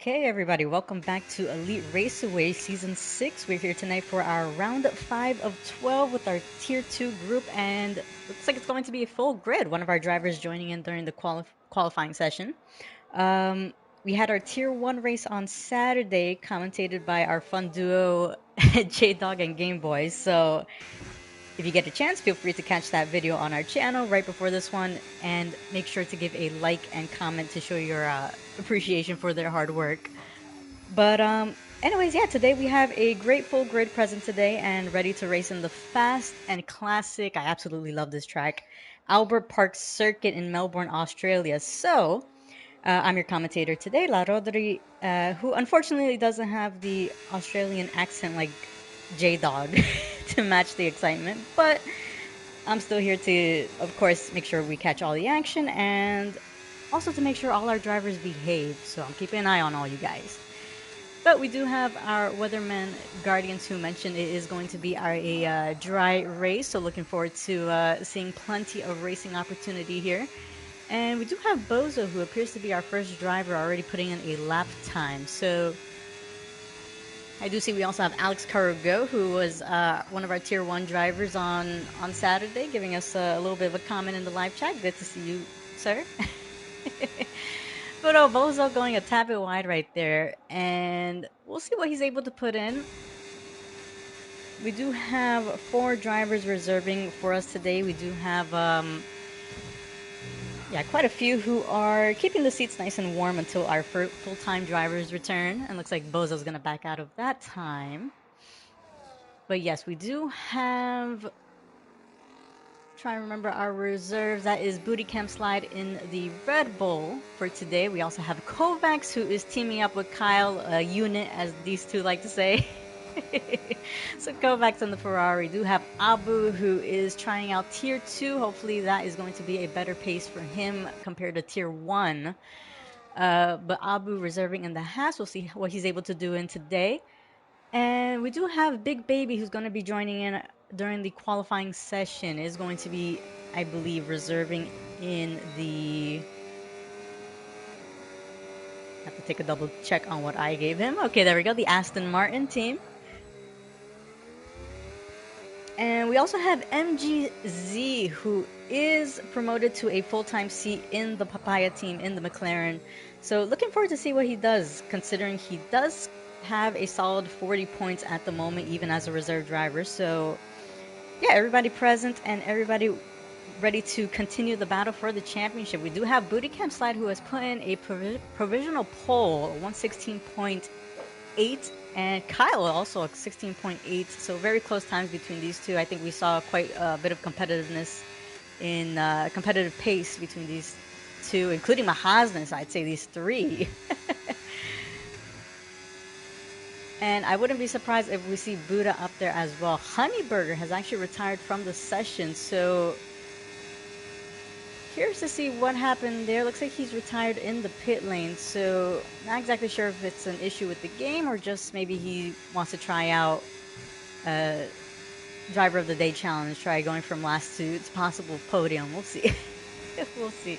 Okay, everybody, welcome back to Elite Raceaway Season 6. We're here tonight for our round 5 of 12 with our Tier 2 group, and looks like it's going to be a full grid. One of our drivers joining in during the qualifying session. Um, we had our Tier 1 race on Saturday, commentated by our fun duo, J-Dog and Game Boy. So if you get a chance, feel free to catch that video on our channel right before this one, and make sure to give a like and comment to show your appreciation for their hard work. But anyways, yeah, today we have a great full grid present today and ready to race in the fast and classic. I absolutely love this track, Albert Park Circuit in Melbourne, Australia. So I'm your commentator today, La Rodri, who unfortunately doesn't have the Australian accent like J Dog to match the excitement, but I'm still here to, of course, make sure we catch all the action and also to make sure all our drivers behave. So I'm keeping an eye on all you guys. But we do have our weatherman Guardians who mentioned it is going to be a dry race, so looking forward to seeing plenty of racing opportunity here. And we do have Bozo, who appears to be our first driver, already putting in a lap time. So I do see we also have Alex Carrego, who was one of our Tier 1 drivers on Saturday, giving us a little bit of a comment in the live chat. Good to see you, sir. But Bozo going a tad bit wide right there, and we'll see what he's able to put in. We do have 4 drivers reserving for us today. We do have yeah, quite a few who are keeping the seats nice and warm until our full-time drivers return. And looks like Bozo's gonna back out of that time. But yes, we do have. Trying to remember our reserves. That is Booty Camp Slide in the Red Bull for today. We also have Kovacs, who is teaming up with Kyle, a unit, as these two like to say. So Kovacs in the Ferrari. Do have Abu, who is trying out Tier 2. Hopefully that is going to be a better pace for him compared to Tier 1. But Abu reserving in the Haas. We'll see what he's able to do in today. And we do have Big Baby who's going to be joining in during the qualifying session. Is going to be, I believe, reserving in the. I have to take a double check on what I gave him. Okay, there we go. The Aston Martin team. And we also have MGZ, who is promoted to a full-time seat in the Papaya team in the McLaren. So looking forward to see what he does, considering he does have a solid 40 points at the moment, even as a reserve driver. So yeah, everybody present and everybody ready to continue the battle for the championship. We do have Booty Camp Slide, who has put in a provisional pole, 116.8, and Kyle also 16.8. So very close times between these two. I think we saw quite a bit of competitiveness in competitive pace between these two, including Mahasnas. I'd say these three. And I wouldn't be surprised if we see Buddha up there as well. Honeyburger has actually retired from the session, so curious to see what happened there. Looks like he's retired in the pit lane, so not exactly sure if it's an issue with the game or just maybe he wants to try out driver of the day challenge, try going from last to possible podium. We'll see. We'll see.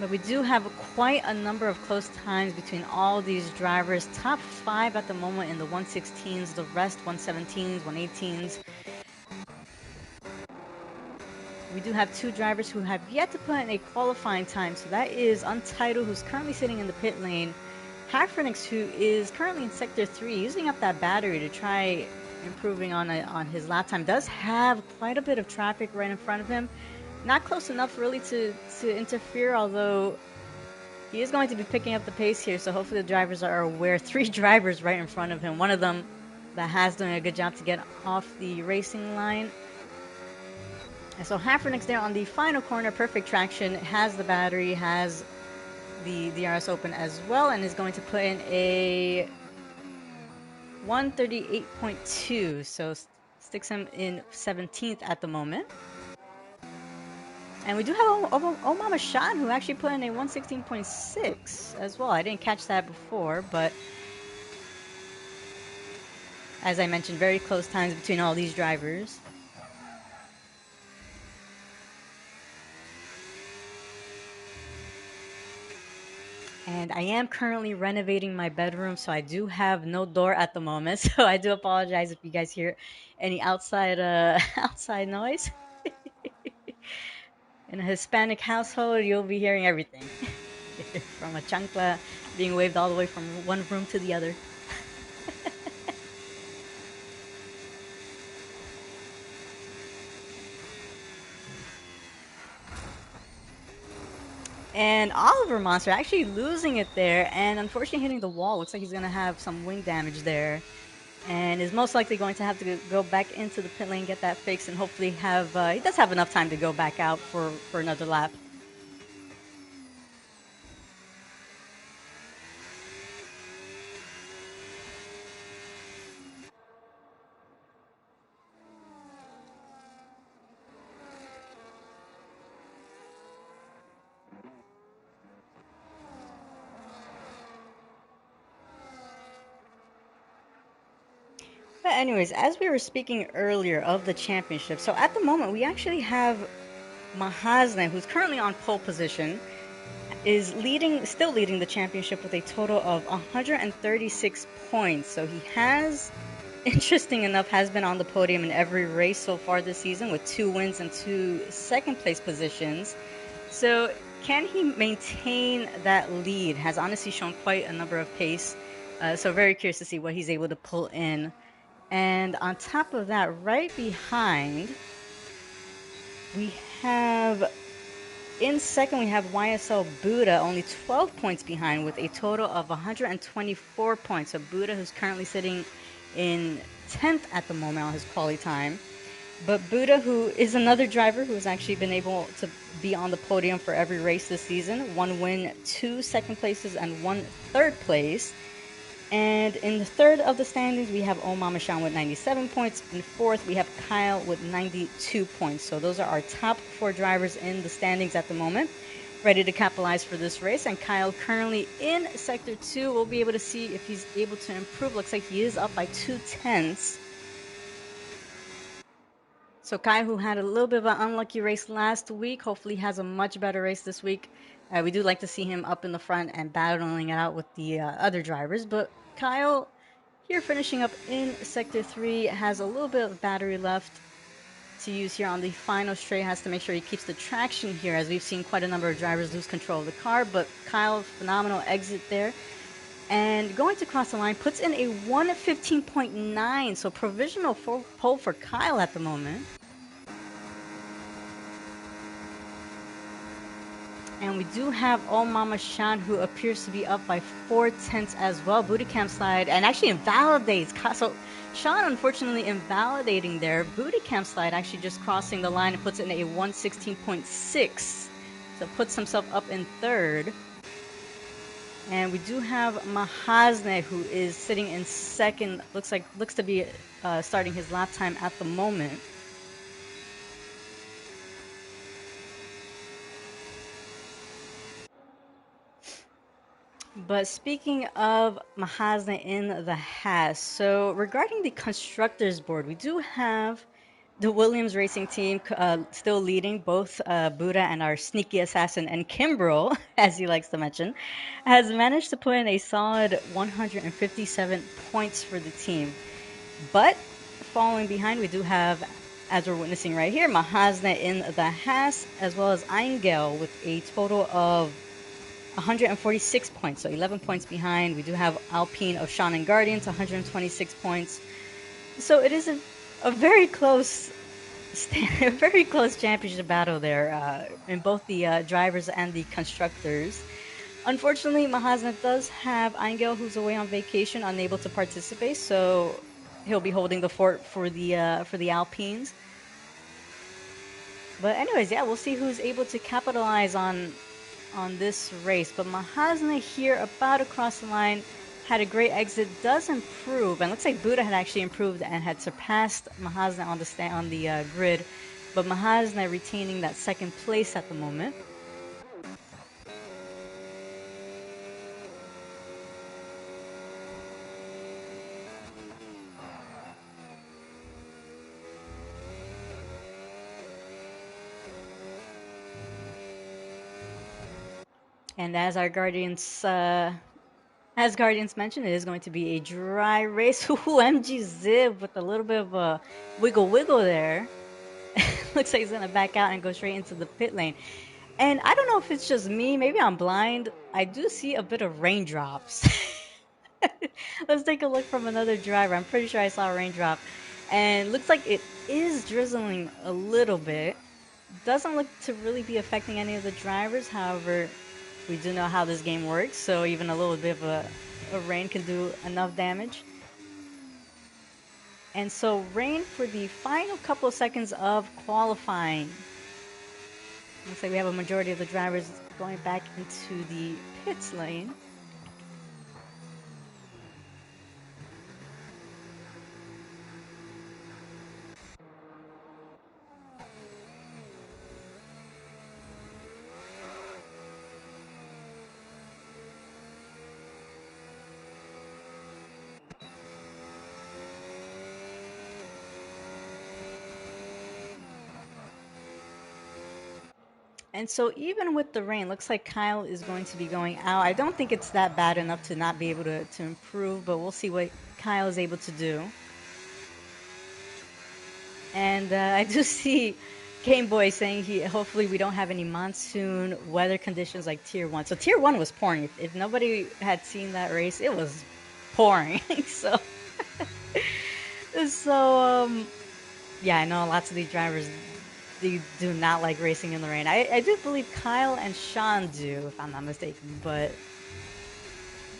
But we do have quite a number of close times between all these drivers. Top 5 at the moment in the 116s, the rest 117s, 118s. We do have 2 drivers who have yet to put in a qualifying time. So that is Untitled, who's currently sitting in the pit lane. Hafrenix, who is currently in Sector 3, using up that battery to try improving on his lap time. Does have quite a bit of traffic right in front of him. Not close enough really to interfere, although he is going to be picking up the pace here, so hopefully the drivers are aware. 3 drivers right in front of him. One of them that has done a good job to get off the racing line. And so Hafrenix there on the final corner, perfect traction, has the battery, has the DRS open as well, and is going to put in a 138.2, so sticks him in 17th at the moment. And we do have Omama Shan, who actually put in a 116.6 as well. I didn't catch that before, but as I mentioned, very close times between all these drivers. And I am currently renovating my bedroom, so I do have no door at the moment. So I do apologize if you guys hear any outside outside noise. In a Hispanic household, you'll be hearing everything from a chancla being waved all the way from one room to the other. And Oliver Monster actually losing it there and unfortunately hitting the wall. Looks like he's going to have some wing damage there. And is most likely going to have to go back into the pit lane, get that fixed, and hopefully have he does have enough time to go back out for another lap. But anyways, as we were speaking earlier of the championship, so at the moment we actually have Mahasne, who's currently on pole position, is still leading the championship with a total of 136 points. So he has, interesting enough, has been on the podium in every race so far this season with 2 wins and 2 second place positions. So can he maintain that lead? Has honestly shown quite a number of pace. So very curious to see what he's able to pull in. And on top of that, right behind, we have in second, we have YSL Buddha, only 12 points behind with a total of 124 points. So Buddha, who's currently sitting in 10th at the moment on his quali time. But Buddha, who is another driver who has actually been able to be on the podium for every race this season, 1 win, 2 second places, and 1 third place. And in the third of the standings, we have Omar Shan with 97 points. In fourth, we have Kyle with 92 points. So those are our top 4 drivers in the standings at the moment, ready to capitalize for this race. And Kyle currently in Sector 2. We'll be able to see if he's able to improve. Looks like he is up by 2 tenths. So Kyle, who had a little bit of an unlucky race last week, hopefully has a much better race this week. We do like to see him up in the front and battling it out with the other drivers. But Kyle, here finishing up in Sector 3, has a little bit of battery left to use here on the final straight. Has to make sure he keeps the traction here, as we've seen quite a number of drivers lose control of the car. But Kyle, phenomenal exit there. And going to cross the line, puts in a 115.9, so provisional pole for Kyle at the moment. And we do have All Mama Shan, who appears to be up by 4 tenths as well. Booty camp slide, and actually invalidates. So Shan, unfortunately, invalidating there. Booty camp slide actually just crossing the line and puts it in a 116.6. So puts himself up in third. And we do have Mahasne, who is sitting in second. Looks to be starting his lap time at the moment. But speaking of Mahasne in the Haas, so regarding the constructors board, we do have the Williams Racing Team still leading, both Buddha and our sneaky assassin and Kimbrel, as he likes to mention, has managed to put in a solid 157 points for the team. But following behind, we do have, as we're witnessing right here, Mahasne in the Haas, as well as Eingel with a total of 146 points, so 11 points behind. We do have Alpine of Sean and Guardians, 126 points. So it is a very close, a very close championship battle there in both the drivers and the constructors. Unfortunately, Mahasna does have Angel, who's away on vacation, unable to participate, so he'll be holding the fort for the Alpines. But anyways, yeah, we'll see who's able to capitalize on this race. But Mahasna here, about to cross the line, had a great exit, does improve, and looks like Buddha had actually improved and had surpassed Mahasna on the grid. But Mahasna retaining that second place at the moment. And as Guardians mentioned, it is going to be a dry race. Ooh, MG Zib with a little bit of a wiggle wiggle there. Looks like he's gonna back out and go straight into the pit lane. And I don't know if it's just me, maybe I'm blind. I do see a bit of raindrops. Let's take a look from another driver. I'm pretty sure I saw a raindrop. And looks like it is drizzling a little bit. Doesn't look to really be affecting any of the drivers. However, we do know how this game works, so even a little bit of a rain can do enough damage. And so rain for the final couple of seconds of qualifying. Looks like we have a majority of the drivers going back into the pits lane. And so even with the rain, looks like Kyle is going to be going out. I don't think it's that bad enough to not be able to improve, but we'll see what Kyle is able to do. And I do see Game Boy saying he hopefully we don't have any monsoon weather conditions like Tier 1. So Tier 1 was pouring. If nobody had seen that race, it was pouring. so so yeah, I know lots of these drivers they do not like racing in the rain. I do believe Kyle and Sean do, if I'm not mistaken. But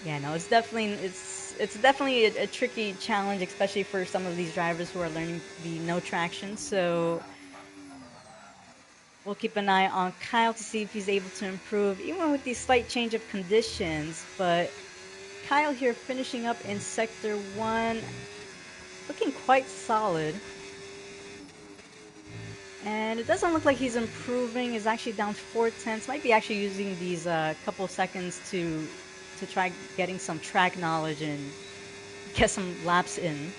yeah, no, it's definitely a tricky challenge, especially for some of these drivers who are learning the no traction. So we'll keep an eye on Kyle to see if he's able to improve, even with the slight change of conditions. But Kyle here finishing up in Sector 1, looking quite solid. And it doesn't look like he's improving. He's actually down 4 tenths. Might be actually using these couple seconds to try getting some track knowledge and get some laps in.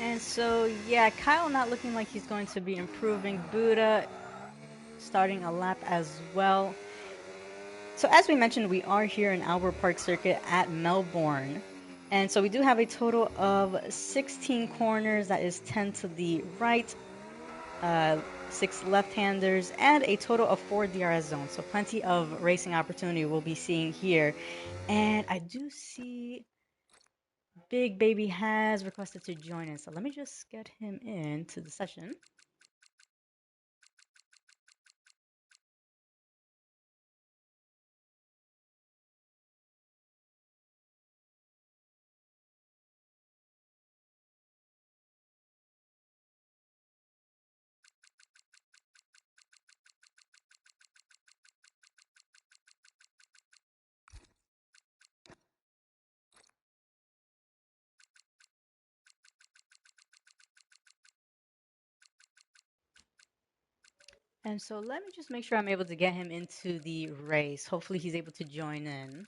And so, yeah, Kyle not looking like he's going to be improving. Buddha starting a lap as well. So as we mentioned, we are here in Albert Park Circuit at Melbourne. And so we do have a total of 16 corners, that is 10 to the right, 6 left-handers, and a total of 4 DRS zones. So plenty of racing opportunity we'll be seeing here. And I do see Big Baby has requested to join us. So let me just get him into the session. And so let me just make sure I'm able to get him into the race. Hopefully he's able to join in.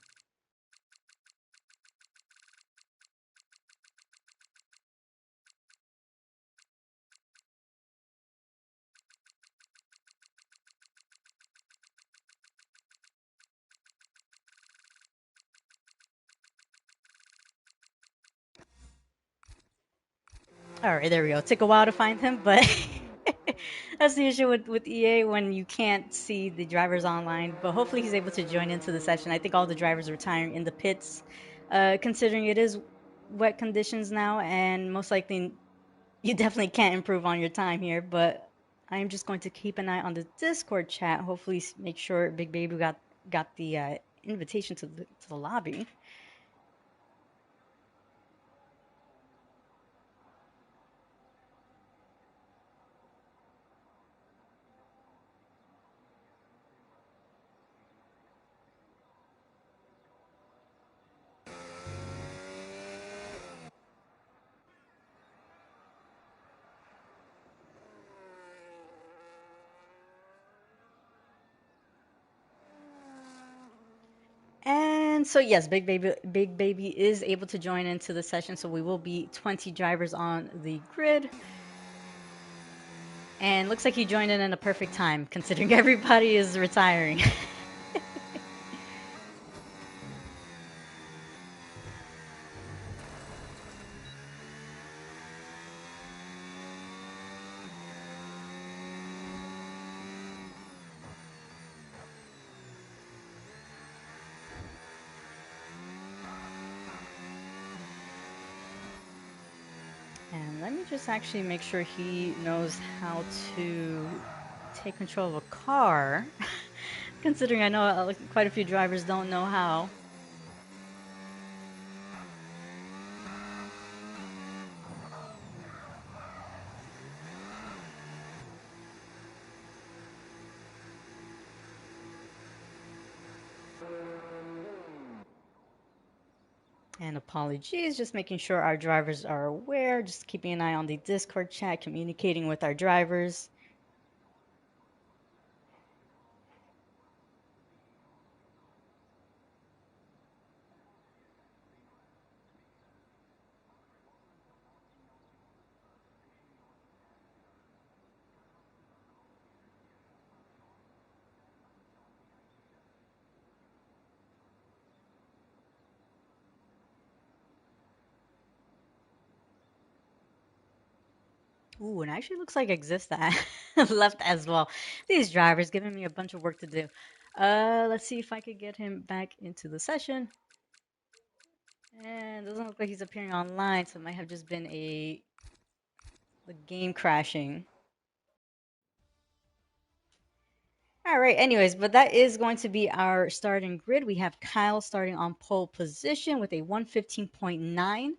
All right, there we go. Took a while to find him, but that's the issue with EA when you can't see the drivers online. But hopefully he's able to join into the session. I think all the drivers are retiring in the pits, considering it is wet conditions now, and most likely you definitely can't improve on your time here. But I am just going to keep an eye on the Discord chat. Hopefully, make sure Big Baby got the invitation to the lobby. So yes, Big Baby is able to join into the session. So we will be 20 drivers on the grid. And looks like he joined in a perfect time, considering everybody is retiring. And let me just actually make sure he knows how to take control of a car. Considering I know quite a few drivers don't know how. And apologies, just making sure our drivers are aware, just keeping an eye on the Discord chat, communicating with our drivers. Ooh, and actually looks like Exist left as well. These drivers giving me a bunch of work to do. Let's see if I could get him back into the session. And doesn't look like he's appearing online, so it might have just been the game crashing. All right, anyways, but that is going to be our starting grid. We have Kyle starting on pole position with a 115.9.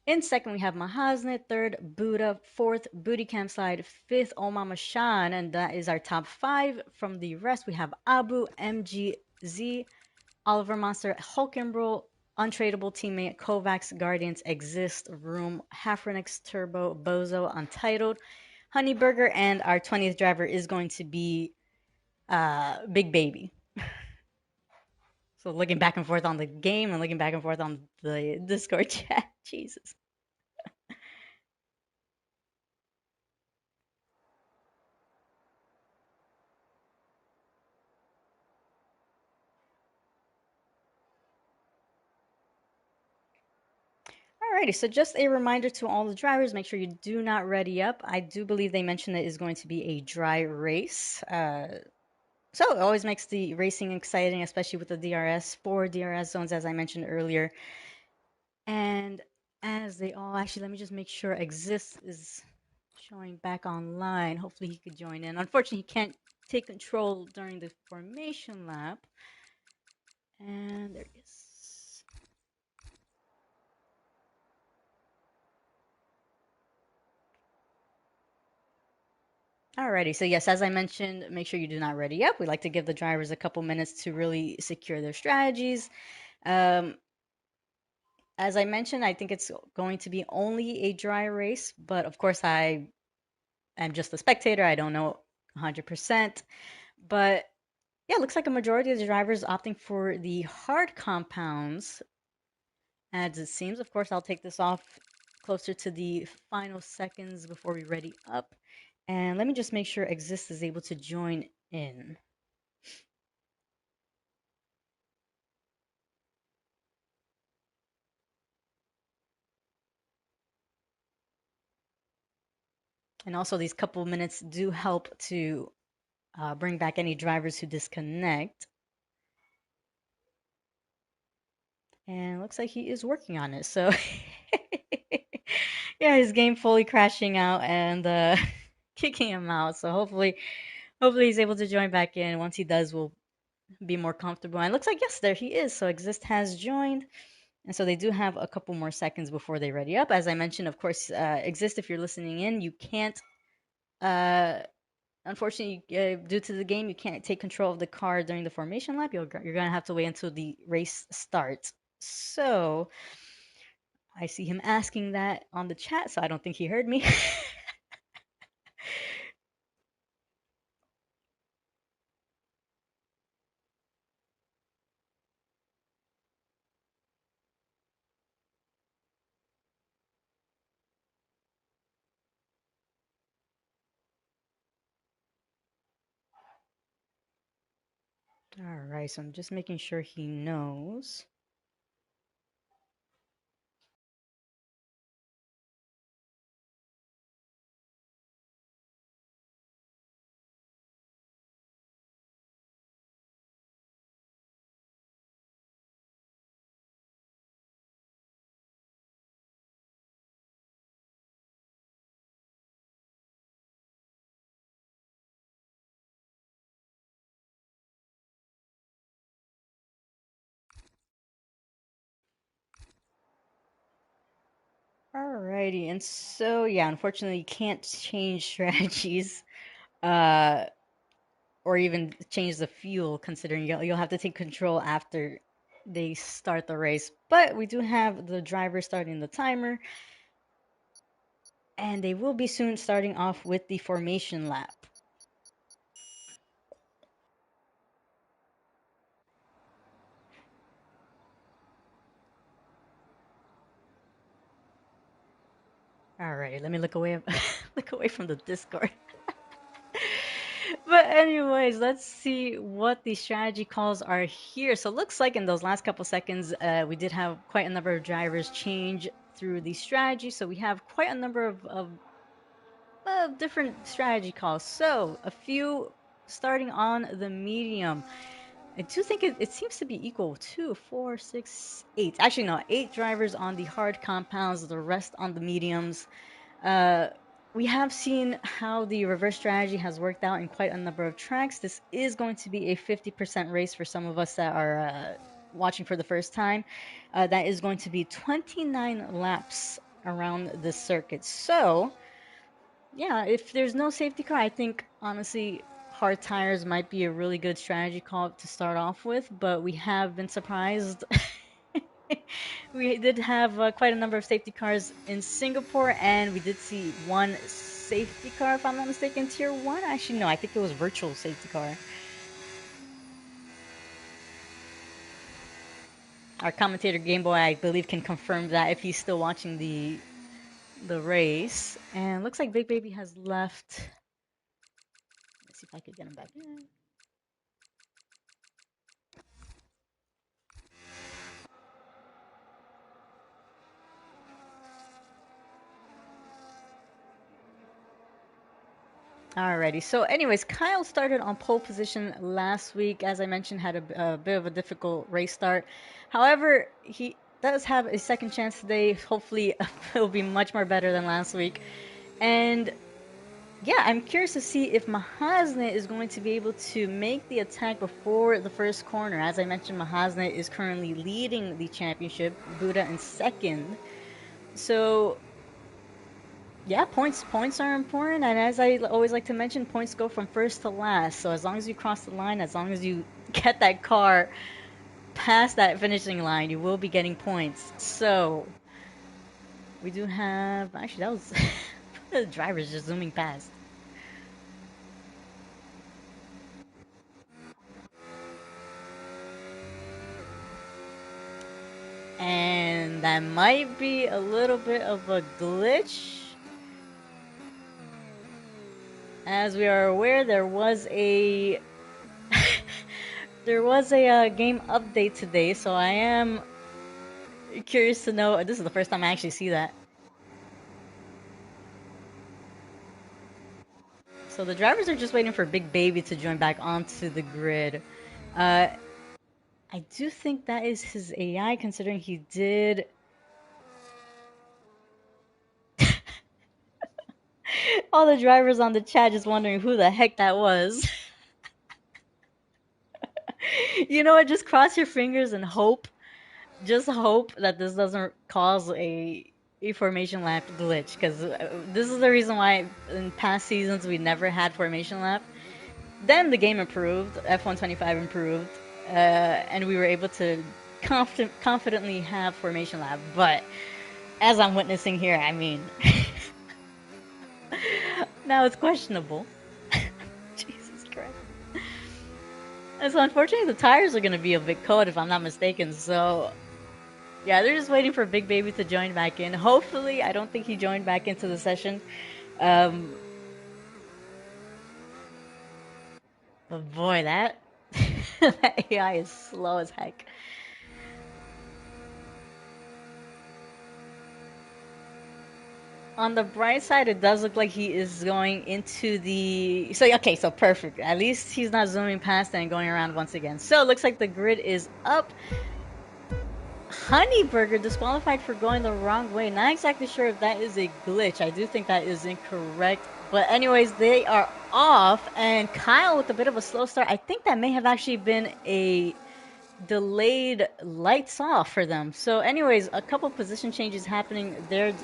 In second, we have Mahasnet. Third, Buddha. Fourth, Booty Camp Slide. Fifth, Omama Shan. And that is our top five. From the rest, we have Abu, MGZ, Oliver Monster, Hulkenbro, Untradeable Teammate, Kovacs, Guardians, Exist, Room, Halfrenix, Turbo, Bozo, Untitled, Honey Burger, and our 20th driver is going to be Big Baby. So looking back and forth on the game and looking back and forth on the Discord chat. Jesus. Alrighty, so just a reminder to all the drivers, make sure you do not ready up. I do believe they mentioned it is going to be a dry race. So it always makes the racing exciting, especially with the DRS, 4 DRS zones, as I mentioned earlier. And as they all, actually, let me just make sure Exist is showing back online. Hopefully he could join in. Unfortunately, he can't take control during the formation lap. And there he is. Alrighty, so yes, as I mentioned, make sure you do not ready up. We like to give the drivers a couple minutes to really secure their strategies. Um, as I mentioned, I think it's going to be only a dry race, but of course, I am just a spectator. I don't know 100%. But yeah, it looks like a majority of the drivers opting for the hard compounds, as it seems. Of course, I'll take this off closer to the final seconds before we ready up. And let me just make sure Exist is able to join in. And also, these couple of minutes do help to bring back any drivers who disconnect. And it looks like he is working on it. So, yeah, his game fully crashing out and kicking him out. So hopefully he's able to join back in. Once he does, we'll be more comfortable. And it looks like yes, there he is. So Exist has joined. And so they do have a couple more seconds before they ready up. As I mentioned, of course, Exist, if you're listening in, you can't uh, unfortunately, due to the game, you can't take control of the car during the formation lap. You're going to have to wait until the race starts. So I see him asking that on the chat, so I don't think he heard me. All right, so I'm just making sure he knows. Alrighty, and so yeah, unfortunately, you can't change strategies, uh, or even change the fuel, considering you'll have to take control after they start the race. But we do have the driver starting the timer, and they will be soon starting off with the formation lap. Alrighty, let me look away look away from the Discord. But anyways, let's see what the strategy calls are here. So it looks like in those last couple seconds, we did have quite a number of drivers change through the strategy. So we have quite a number of different strategy calls. So a few starting on the medium. I do think it seems to be equal. Two, four, six, eight. Actually, no, eight drivers on the hard compounds, the rest on the mediums. Uh, we have seen how the reverse strategy has worked out in quite a number of tracks. This is going to be a 50% race for some of us that are watching for the first time. That is going to be 29 laps around the circuit. So, yeah, if there's no safety car, I think honestly, hard tires might be a really good strategy call to start off with, but we have been surprised. We did have quite a number of safety cars in Singapore, and we did see one safety car, if I'm not mistaken, tier one. Actually, no, I think it was virtual safety car. Our commentator Game Boy, I believe, can confirm that if he's still watching the race. And looks like Big Baby has left. Let's see if I could get him back in. Alrighty. So, anyways, Kyle started on pole position last week. As I mentioned, had a bit of a difficult race start. However, he does have a second chance today. Hopefully, it'll be much more better than last week. And yeah, I'm curious to see if Mahasne is going to be able to make the attack before the first corner. As I mentioned, Mahasne is currently leading the championship, Buddha in second. So yeah, points are important, and as I always like to mention, points go from first to last. So as long as you cross the line, as long as you get that car past that finishing line, you will be getting points. So we do have actually that was the drivers just zooming past. And that might be a little bit of a glitch. As we are aware, there was a there was a game update today, so I am curious to know. This is the first time I actually see that. So the drivers are just waiting for Big Baby to join back onto the grid. Uh, I do think that is his AI, considering he did. All the drivers on the chat just wondering who the heck that was. You know what? Just cross your fingers and hope. Just hope that this doesn't cause a formation lap glitch, because this is the reason why in past seasons we never had formation lap. Then the game improved, F125 improved, and we were able to confidently have formation lap. But as I'm witnessing here, I mean, now it's questionable. Jesus Christ. And so unfortunately, the tires are going to be a bit cold if I'm not mistaken. So yeah, they're just waiting for Big Baby to join back in. Hopefully, I don't think he joined back into the session. Um, but boy, that That AI is slow as heck. On the bright side, it does look like he is going into the. So, okay, so perfect. At least he's not zooming past and going around once again. So, it looks like the grid is up. Honeyburger disqualified for going the wrong way. Not exactly sure if that is a glitch. I do think that is incorrect. But, anyways, they are off. And Kyle with a bit of a slow start. I think that may have actually been a delayed lights off for them. So, anyways, a couple position changes happening there.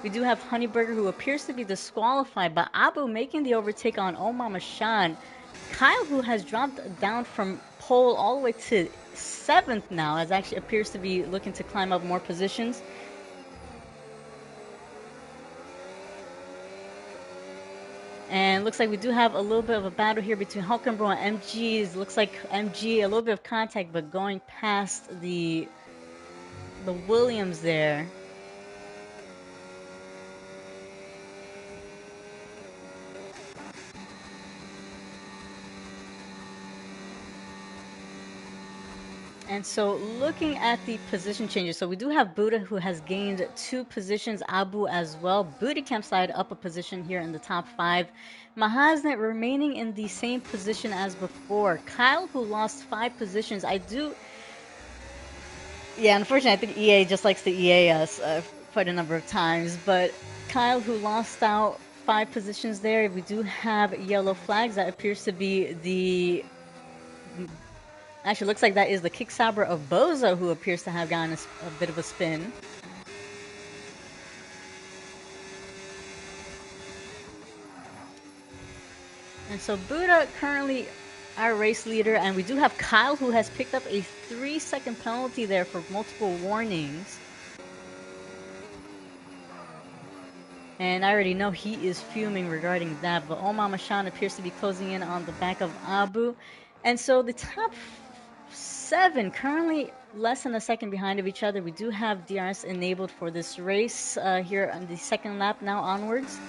We do have Honeyburger, who appears to be disqualified, but Abu making the overtake on Omar Shan. Kyle, who has dropped down from pole all the way to 7th now, as actually appears to be looking to climb up more positions. And looks like we do have a little bit of a battle here between Hulkenbro and MGs. Looks like MG, a little bit of contact, but going past the Williams there. And so looking at the position changes, so we do have Buddha, who has gained 2 positions, Abu as well. Booty Camp side up a position here in the top 5. Mahaznet remaining in the same position as before. Kyle, who lost 5 positions. Yeah, unfortunately, I think EA just likes to EA us quite a number of times. But Kyle, who lost out 5 positions there. We do have yellow flags. That appears to be the... Actually, looks like that is the kick sabber of Bozo, who appears to have gotten a bit of a spin. And so Buddha currently our race leader, and we do have Kyle, who has picked up a 3-second penalty there for multiple warnings. And I already know he is fuming regarding that, but Omar Mashan appears to be closing in on the back of Abu. And so the top 7 currently less than a second behind of each other. We do have DRS enabled for this race here on the second lap now onwards.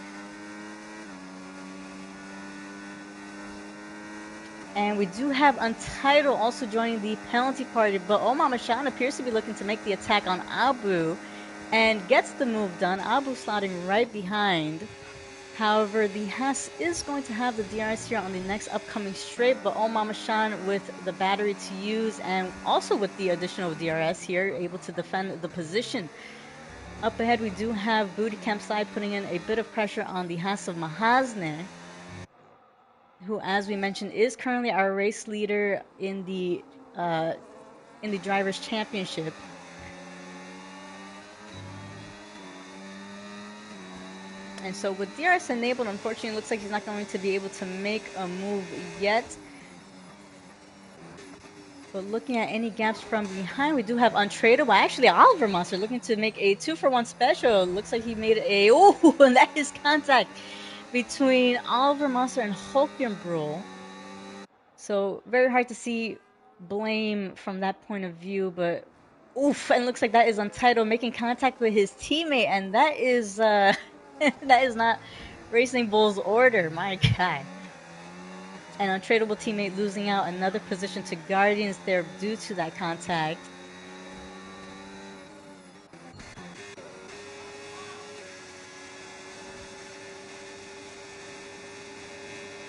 And we do have Untitled also joining the penalty party, but Omar Mashan appears to be looking to make the attack on Abu and gets the move done. Abu slotting right behind. However, the Haas is going to have the DRS here on the next upcoming straight, but Omar Mashan with the battery to use and also with the additional DRS here, able to defend the position. Up ahead, we do have Booty Camp side putting in a bit of pressure on the Haas of Mahazne, who, as we mentioned, is currently our race leader in the Drivers' Championship. And so with DRS enabled, unfortunately, it looks like he's not going to be able to make a move yet. But looking at any gaps from behind, we do have Untradeable. Actually, Oliver Monster looking to make a 2-for-1 special. Looks like he made a... Oh, and that is contact between Oliver Monster and Hulkenbrüll. So very hard to see blame from that point of view, but oof, and looks like that is Untitled making contact with his teammate, and that is that is not Racing Bull's order, my guy. An Untradeable teammate losing out another position to Guardians there due to that contact.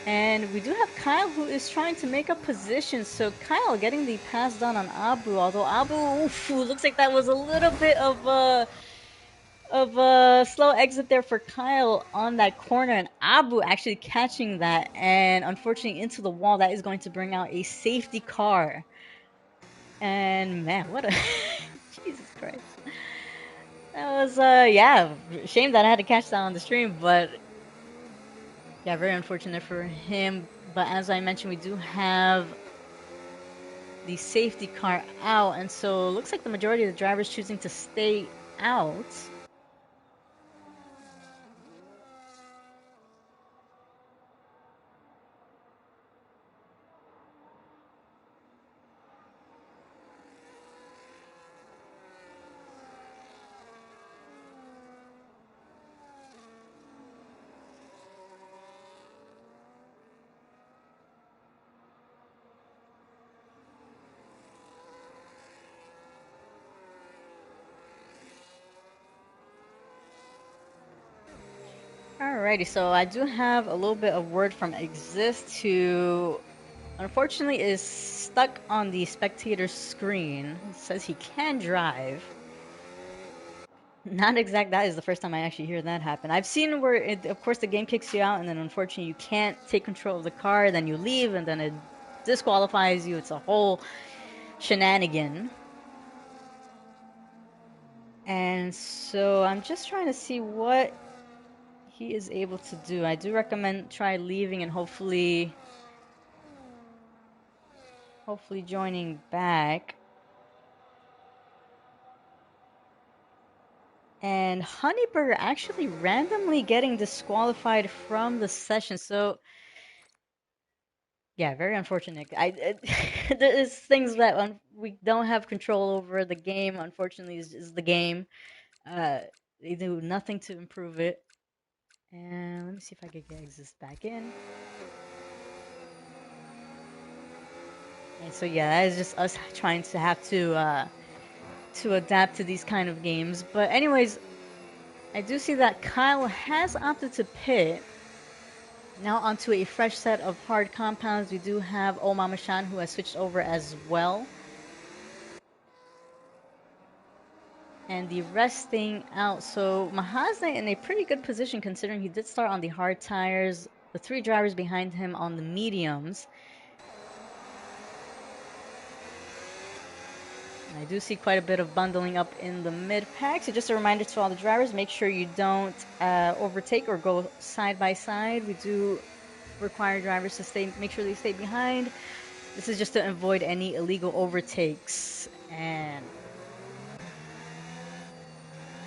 And we do have Kyle, who is trying to make up position. So Kyle getting the pass done on Abu, although Abu, oof, looks like that was a little bit of a slow exit there for Kyle on that corner, and Abu actually catching that, and unfortunately into the wall. That is going to bring out a safety car. And man, what a Jesus Christ. That was yeah, shame that I had to catch that on the stream, but yeah, very unfortunate for him. But as I mentioned, we do have the safety car out, and so it looks like the majority of the drivers choosing to stay out. Alrighty, so I do have a little bit of word from Exist, who unfortunately is stuck on the spectator screen. It says he can drive. Not exact. That is the first time I actually hear that happen. I've seen where, of course, the game kicks you out, and then unfortunately you can't take control of the car. Then you leave, and then it disqualifies you. It's a whole shenanigan. And so I'm just trying to see what he is able to do. I do recommend try leaving and hopefully joining back. And Honeyburger actually randomly getting disqualified from the session. So yeah, very unfortunate. There's things that we don't have control over. The game, unfortunately, is the game. Uh, they do nothing to improve it. And let me see if I could get Exist back in. And so yeah, that is just us trying to have to adapt to these kind of games. But anyways, I do see that Kyle has opted to pit. Now onto a fresh set of hard compounds. We do have Oh Mama Shan, who has switched over as well. And the rest staying out. So Mahazne in a pretty good position considering he did start on the hard tires. The three drivers behind him on the mediums. I do see quite a bit of bundling up in the mid-pack. So just a reminder to all the drivers, make sure you don't overtake or go side by side. We do require drivers to make sure they stay behind. This is just to avoid any illegal overtakes. And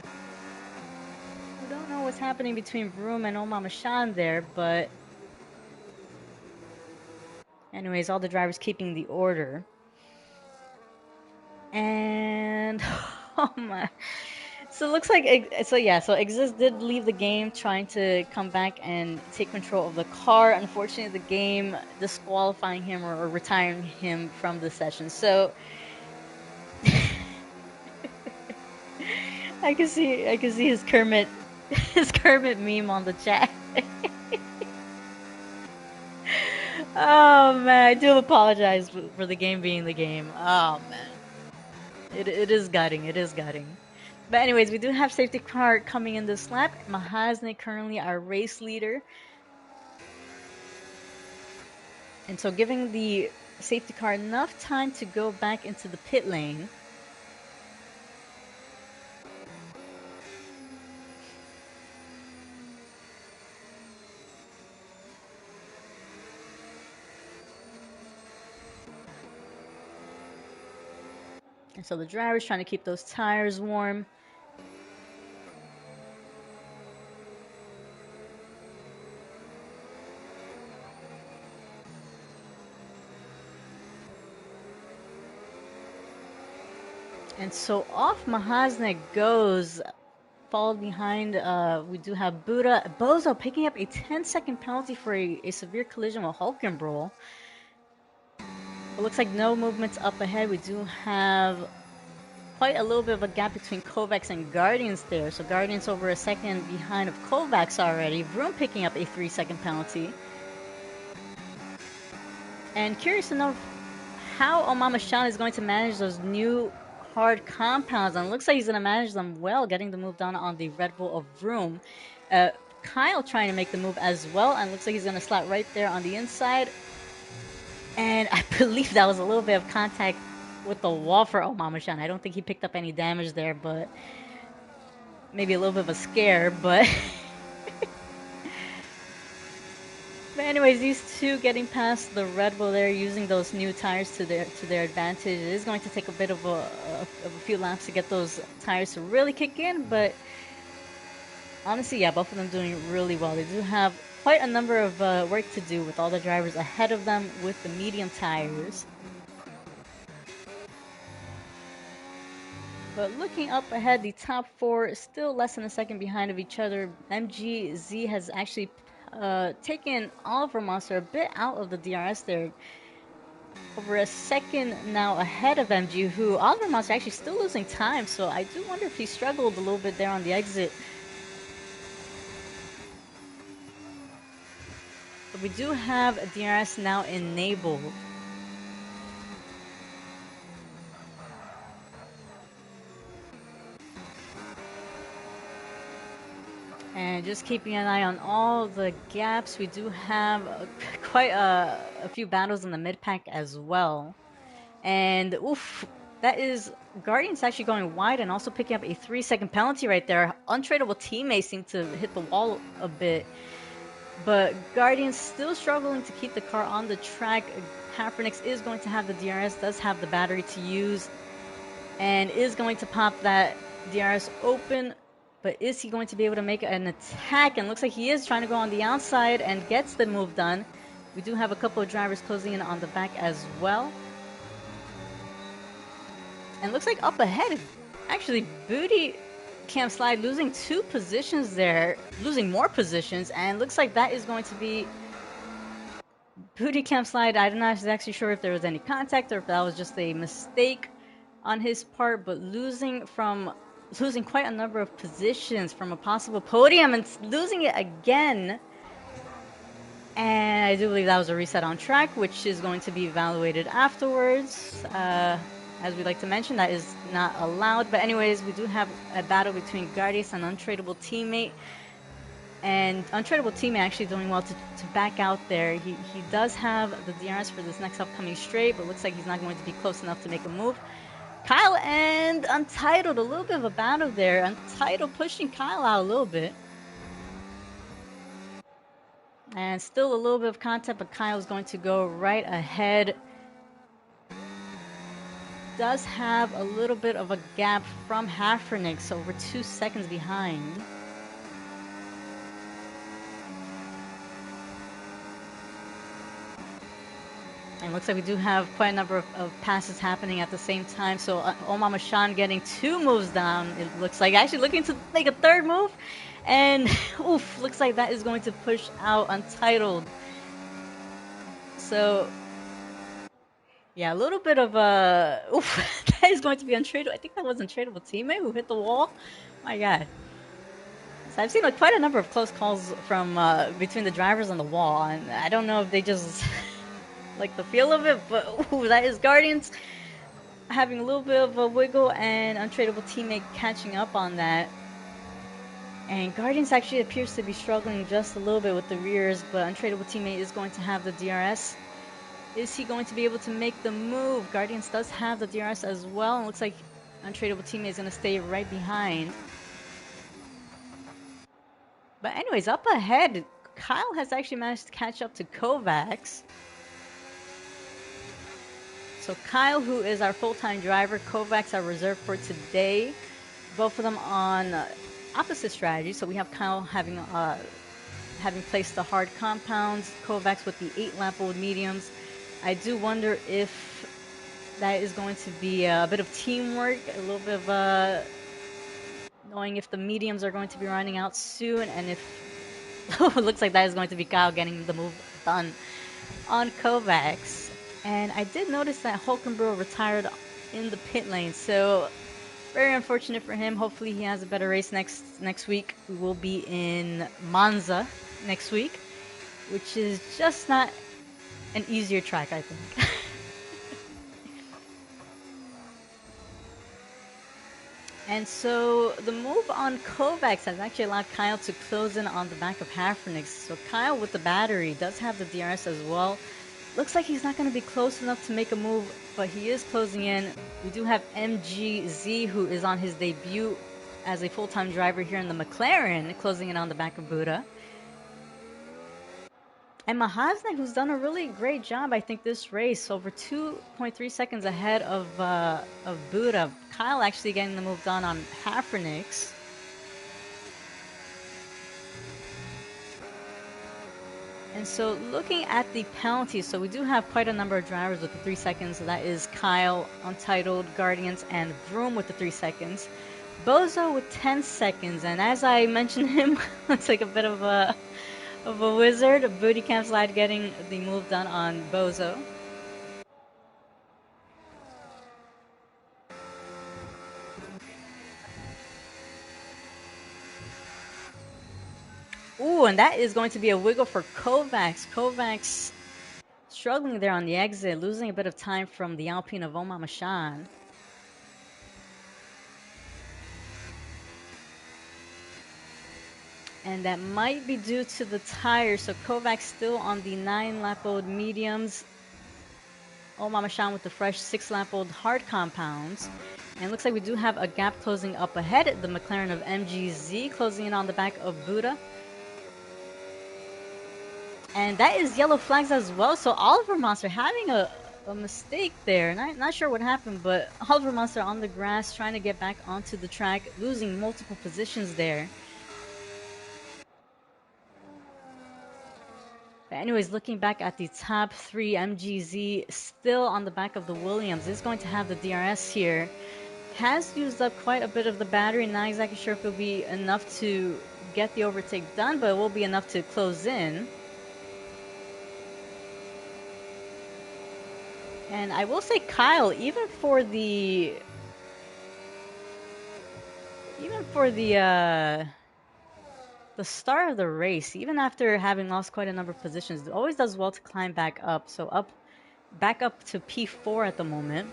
I don't know what's happening between Vroom and Oh Mama Shan there, but anyways, all the drivers keeping the order. And oh my. So it looks like so Exist did leave the game trying to come back and take control of the car. Unfortunately, the game disqualifying him or retiring him from the session. So I can see his Kermit meme on the chat. Oh man, I do apologize for the game being the game. Oh man. It is gutting. It is gutting. But anyways, we do have safety car coming in this lap. Mahazne currently our race leader. And so giving the safety car enough time to go back into the pit lane. And so the driver's trying to keep those tires warm. And so off Mahazne goes, followed behind, we do have Buddha. Bozo picking up a 10-second penalty for a severe collision with Hulkenbrohl. It looks like no movements up ahead. We do have quite a little bit of a gap between Kovacs and Guardians there. So Guardians over a second behind of Kovacs already. Vroom picking up a 3-second penalty. And curious to know how Oh Mama Shan is going to manage those new hard compounds. And it looks like he's going to manage them well, getting the move done on the Red Bull of Vroom. Kyle trying to make the move as well. And looks like he's going to slot right there on the inside. And I believe that was a little bit of contact with the wall for Oh Mama Shan. I don't think he picked up any damage there, but maybe a little bit of a scare, but but anyways, these two getting past the Red Bull there, using those new tires to their advantage. It is going to take a bit of a few laps to get those tires to really kick in, but honestly, yeah, both of them doing really well. They do have quite a number of work to do with all the drivers ahead of them with the medium tires. But looking up ahead, the top four is still less than a second behind of each other. MGZ has actually taken Oliver Monster a bit out of the DRS there. Over a second now ahead of MG, who Oliver Monster actually still losing time. So I do wonder if he struggled a little bit there on the exit. we do have DRS now enabled. And just keeping an eye on all the gaps, we do have quite a few battles in the mid pack as well. And oof, that is Guardians actually going wide and also picking up a 3-second penalty right there. Untradeable teammates seem to hit the wall a bit, but Guardians still struggling to keep the car on the track. Haferniks is going to have the DRS, does have the battery to use, and is going to pop that DRS open. But is he going to be able to make an attack? And looks like he is trying to go on the outside and gets the move done. We do have a couple of drivers closing in on the back as well. And looks like up ahead, actually, Booty Camp Slide losing 2 positions there, losing more positions, and looks like that is going to be Booty Camp Slide. I'm not actually sure if there was any contact or if that was just a mistake on his part, but losing quite a number of positions from a possible podium and losing it again. And I do believe that was a reset on track, which is going to be evaluated afterwards. As we like to mention, that is not allowed. But anyways, we do have a battle between Guardians and Untradeable Teammate. And Untradeable Teammate actually doing well to back out there. He does have the DRS for this next upcoming straight, but looks like he's not going to be close enough to make a move. Kyle and Untitled, a little bit of a battle there. Untitled pushing Kyle out a little bit. And still a little bit of contact, but Kyle's going to go right ahead. Does have a little bit of a gap from Haferniks, so over 2 seconds behind. And looks like we do have quite a number of passes happening at the same time. So Omar Mashan getting 2 moves down, it looks like. Actually looking to make a 3rd move. And oof, looks like that is going to push out Untitled. So yeah, a little bit of a oof, that is going to be untradeable. I think that was Untradeable Teammate who hit the wall. My God. So I've seen quite a number of close calls from between the drivers on the wall, and I don't know if they just like the feel of it, but ooh, that is Guardians having a little bit of a wiggle and Untradeable Teammate catching up on that. And Guardians actually appears to be struggling just a little bit with the rears, but Untradeable Teammate is going to have the DRS. Is he going to be able to make the move? Guardians does have the DRS as well, and looks like Untradeable Teammate is going to stay right behind. But anyways, up ahead, Kyle has actually managed to catch up to Kovacs. So Kyle, who is our full-time driver, Kovacs are reserved for today. Both of them on opposite strategies. So we have Kyle having placed the hard compounds, Kovacs with the 8-lap old mediums. I do wonder if that is going to be a bit of teamwork, a little bit of knowing if the mediums are going to be running out soon, and if it looks like that is going to be Kyle getting the move done on Kovacs. And I did notice that Hulkenberg retired in the pit lane, so very unfortunate for him. Hopefully he has a better race next week. We will be in Monza next week, which is just not an easier track, I think. And so the move on Kovacs has actually allowed Kyle to close in on the back of Haferniks. So Kyle with the battery does have the DRS as well. Looks like he's not going to be close enough to make a move, but he is closing in. We do have MGZ, who is on his debut as a full-time driver here in the McLaren, closing in on the back of Buda. And Mahaznik, who's done a really great job, I think, this race, over 2.3 seconds ahead of Buda. Kyle actually getting the move done on Haferniks. And so looking at the penalties, so we do have quite a number of drivers with the 3 seconds. So that is Kyle, Untitled, Guardians, and Vroom with the 3 seconds. Bozo with 10 seconds, and as I mentioned him, looks like a bit of a wizard. Booty Camp Slide getting the move done on Bozo. Ooh, and that is going to be a wiggle for Kovacs. Kovacs struggling there on the exit, losing a bit of time from the Alpine of Omar Mashan. And that might be due to the tires. So Kovacs still on the 9-lap-old mediums. Omar Mashan with the fresh 6-lap-old hard compounds. And it looks like we do have a gap closing up ahead. The McLaren of MGZ closing in on the back of Buda. And that is yellow flags as well. So Oliver Monster having a mistake there. Not sure what happened, but Oliver Monster on the grass trying to get back onto the track, losing multiple positions there. But anyways, looking back at the top three, MGZ still on the back of the Williams is going to have the DRS here. Has used up quite a bit of the battery. Not exactly sure if it'll be enough to get the overtake done, but it will be enough to close in. And I will say, Kyle, even for the start of the race, even after having lost quite a number of positions, it always does well to climb back up. So back up to P4 at the moment.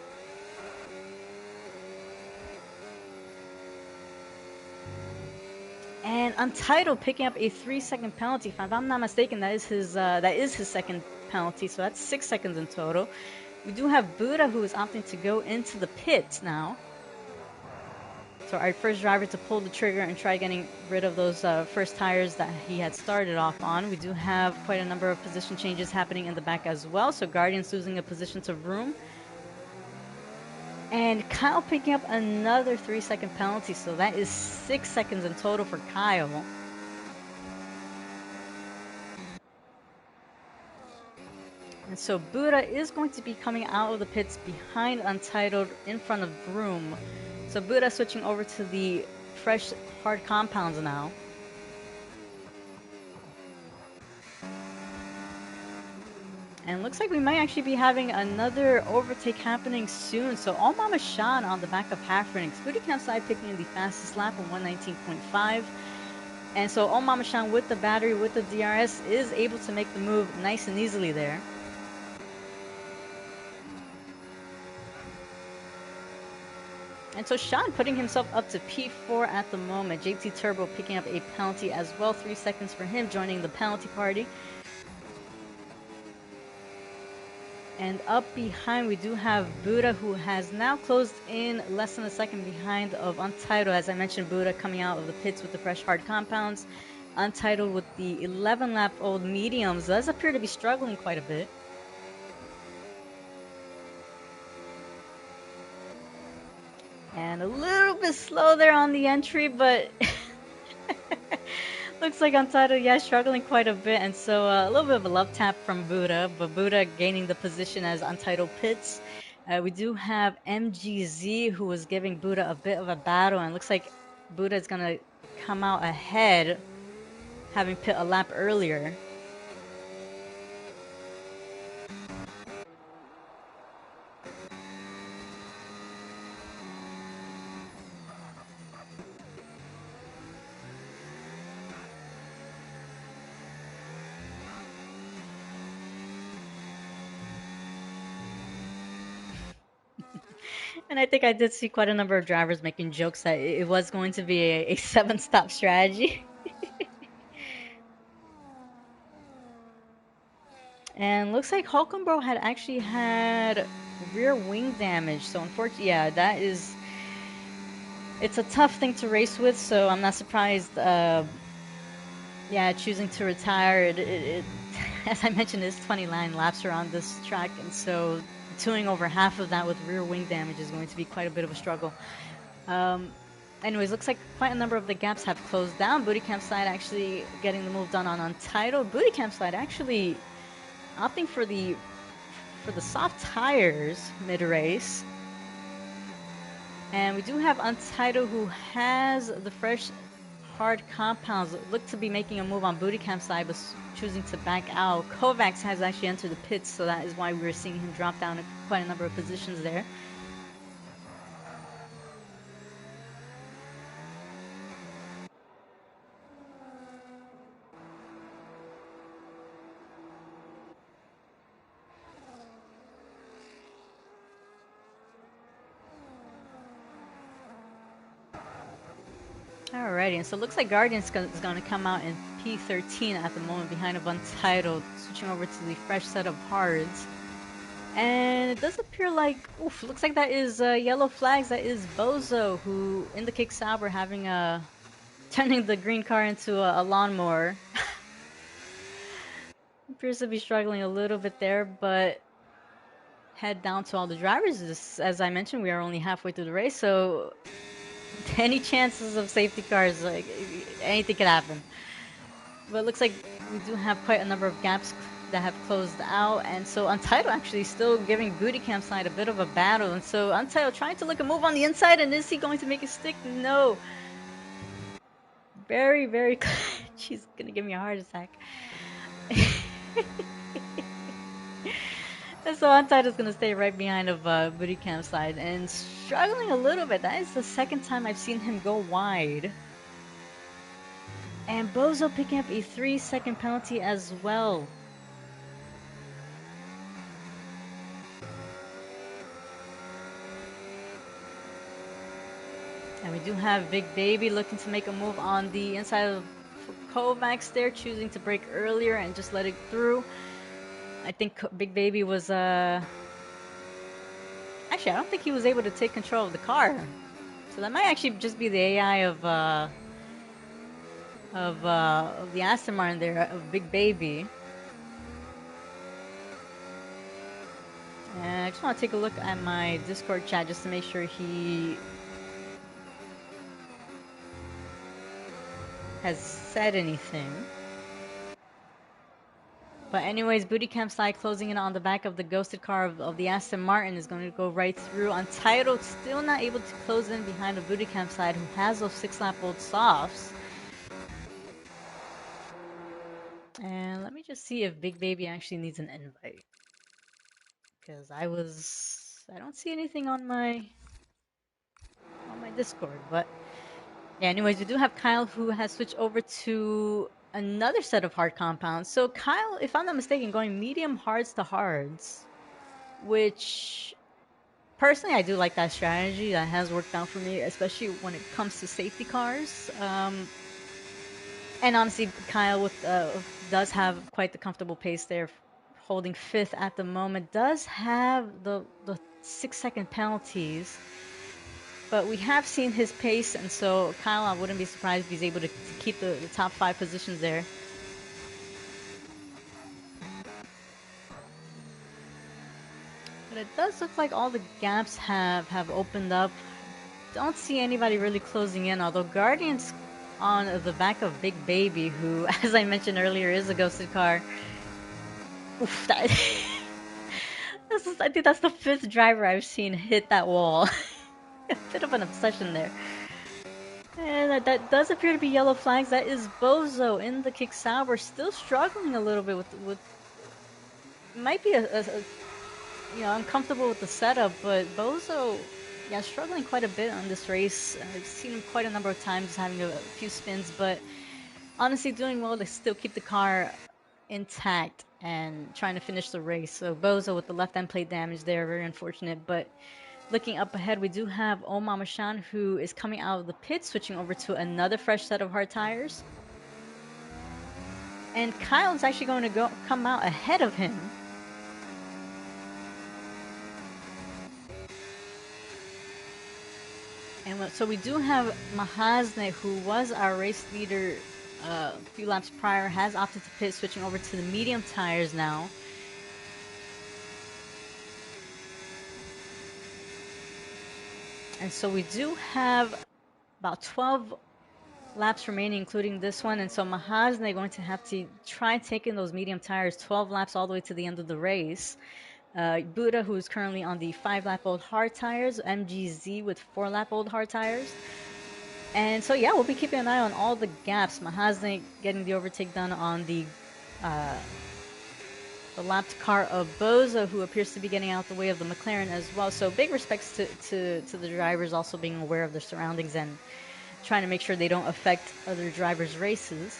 And Untitled picking up a 3-second penalty. If I'm not mistaken, that is his second penalty. So that's 6 seconds in total. We do have Buda, who is opting to go into the pits now. So our first driver to pull the trigger and try getting rid of those first tires that he had started off on. We do have quite a number of position changes happening in the back as well. So Guardian's losing a position to Vroom. And Kyle picking up another 3-second penalty. So that is 6 seconds in total for Kyle. And so Buda is going to be coming out of the pits behind Untitled in front of Vroom. So Buda switching over to the fresh hard compounds now. And looks like we might actually be having another overtake happening soon. So Omar Mashan on the back of Hafren. Booty Campsite picking in the fastest lap of 119.5. And so Omar Mashan with the battery, with the DRS, is able to make the move nice and easily there. And so Sean putting himself up to P4 at the moment. JT Turbo picking up a penalty as well. 3 seconds for him, joining the penalty party. And up behind, we do have Buda, who has now closed in less than a second behind of Untitled. As I mentioned, Buda coming out of the pits with the fresh hard compounds. Untitled with the 11-lap-old mediums does appear to be struggling quite a bit. And a little bit slow there on the entry, but looks like Untitled, yeah, struggling quite a bit. And so a little bit of a love tap from Buda, but Buda gaining the position as Untitled pits. We do have MGZ, who was giving Buda a bit of a battle, and looks like Buda is going to come out ahead, having pit a lap earlier. And I think I did see quite a number of drivers making jokes that it was going to be a 7-stop strategy. And looks like Hulkenbro had actually had rear wing damage. So unfortunately, yeah, that is... It's a tough thing to race with, so I'm not surprised, yeah, choosing to retire. As I mentioned, it's 29 laps around this track, and so doing over half of that with rear wing damage is going to be quite a bit of a struggle. Anyways, looks like quite a number of the gaps have closed down. Booty Campsite actually getting the move done on Untitled. Booty Campsite actually opting for the soft tires mid-race. And we do have Untitled, who has the fresh hard compounds. Look to be making a move on Booty Campsite, but choosing to back out. Kovacs has actually entered the pits, so that is why we're seeing him drop down quite a number of positions there. Alrighty, and so it looks like Guardian's is going to come out in P13 at the moment behind of Untitled, switching over to the fresh set of Hards. And it does appear like, oof, looks like that is yellow flags. That is Bozo, who indicates Sauber having a turning the green car into a lawnmower. Appears to be struggling a little bit there, but head down to all the drivers. As I mentioned, we are only halfway through the race, so any chances of safety cars, like anything could happen. But it looks like we do have quite a number of gaps that have closed out, and so Untitled actually still giving Booty Camp side a bit of a battle, and so Untitled trying to look a move on the inside, and is he going to make it stick? No. Very, very. She's gonna give me a heart attack. And so Untitled is gonna stay right behind of Booty Camp side and struggling a little bit. That is the second time I've seen him go wide. And Bozo picking up a 3-second penalty as well. And we do have Big Baby looking to make a move on the inside of Kovacs there, choosing to brake earlier and just let it through. I think Big Baby was actually, I don't think he was able to take control of the car. So that might actually just be the AI of the Aston Martin there, of Big Baby. And I just want to take a look at my Discord chat just to make sure he has said anything. But anyways, Booty Camp side closing in on the back of the ghosted car of the Aston Martin is going to go right through. Untitled still not able to close in behind the Booty Camp side, who has those 6-lap-old softs. And let me just see if Big Baby actually needs an invite. Because I don't see anything on my Discord, but yeah, anyways, we do have Kyle who has switched over to another set of hard compounds. So Kyle, if I'm not mistaken, going medium hards to hards, which personally I do like that strategy. That has worked out for me, especially when it comes to safety cars. And honestly, Kyle does have quite the comfortable pace there, holding 5th at the moment. Does have the 6-second penalties. But we have seen his pace, and so Kyle, I wouldn't be surprised if he's able to keep the top 5 positions there. But it does look like all the gaps have opened up. Don't see anybody really closing in, although Guardian's on the back of Big Baby, who, as I mentioned earlier, is a ghosted car. Oof, I think that's the 5th driver I've seen hit that wall. A bit of an obsession there. And that does appear to be yellow flags. That is Bozo in the Kick Sauber, still struggling a little bit with might be uncomfortable with the setup, but Bozo, yeah, struggling quite a bit on this race. I've seen him quite a number of times having a few spins, but honestly doing well to still keep the car intact and trying to finish the race. So Bozo with the left end plate damage there, very unfortunate, but looking up ahead, we do have Omar Mashan, who is coming out of the pit, switching over to another fresh set of hard tires. And Kyle is actually going to come out ahead of him. And so we do have Mahazne, who was our race leader a few laps prior, has opted to pit, switching over to the medium tires now. And so we do have about 12 laps remaining, including this one. And so Mahazne going to have to try taking those medium tires 12 laps all the way to the end of the race. Buddha, who is currently on the 5-lap-old hard tires. MGZ with 4-lap-old hard tires. And so, yeah, we'll be keeping an eye on all the gaps. Mahazne getting the overtake done on the lapped car of Bozo, who appears to be getting out the way of the McLaren as well. So big respects to the drivers also being aware of their surroundings and trying to make sure they don't affect other drivers' races.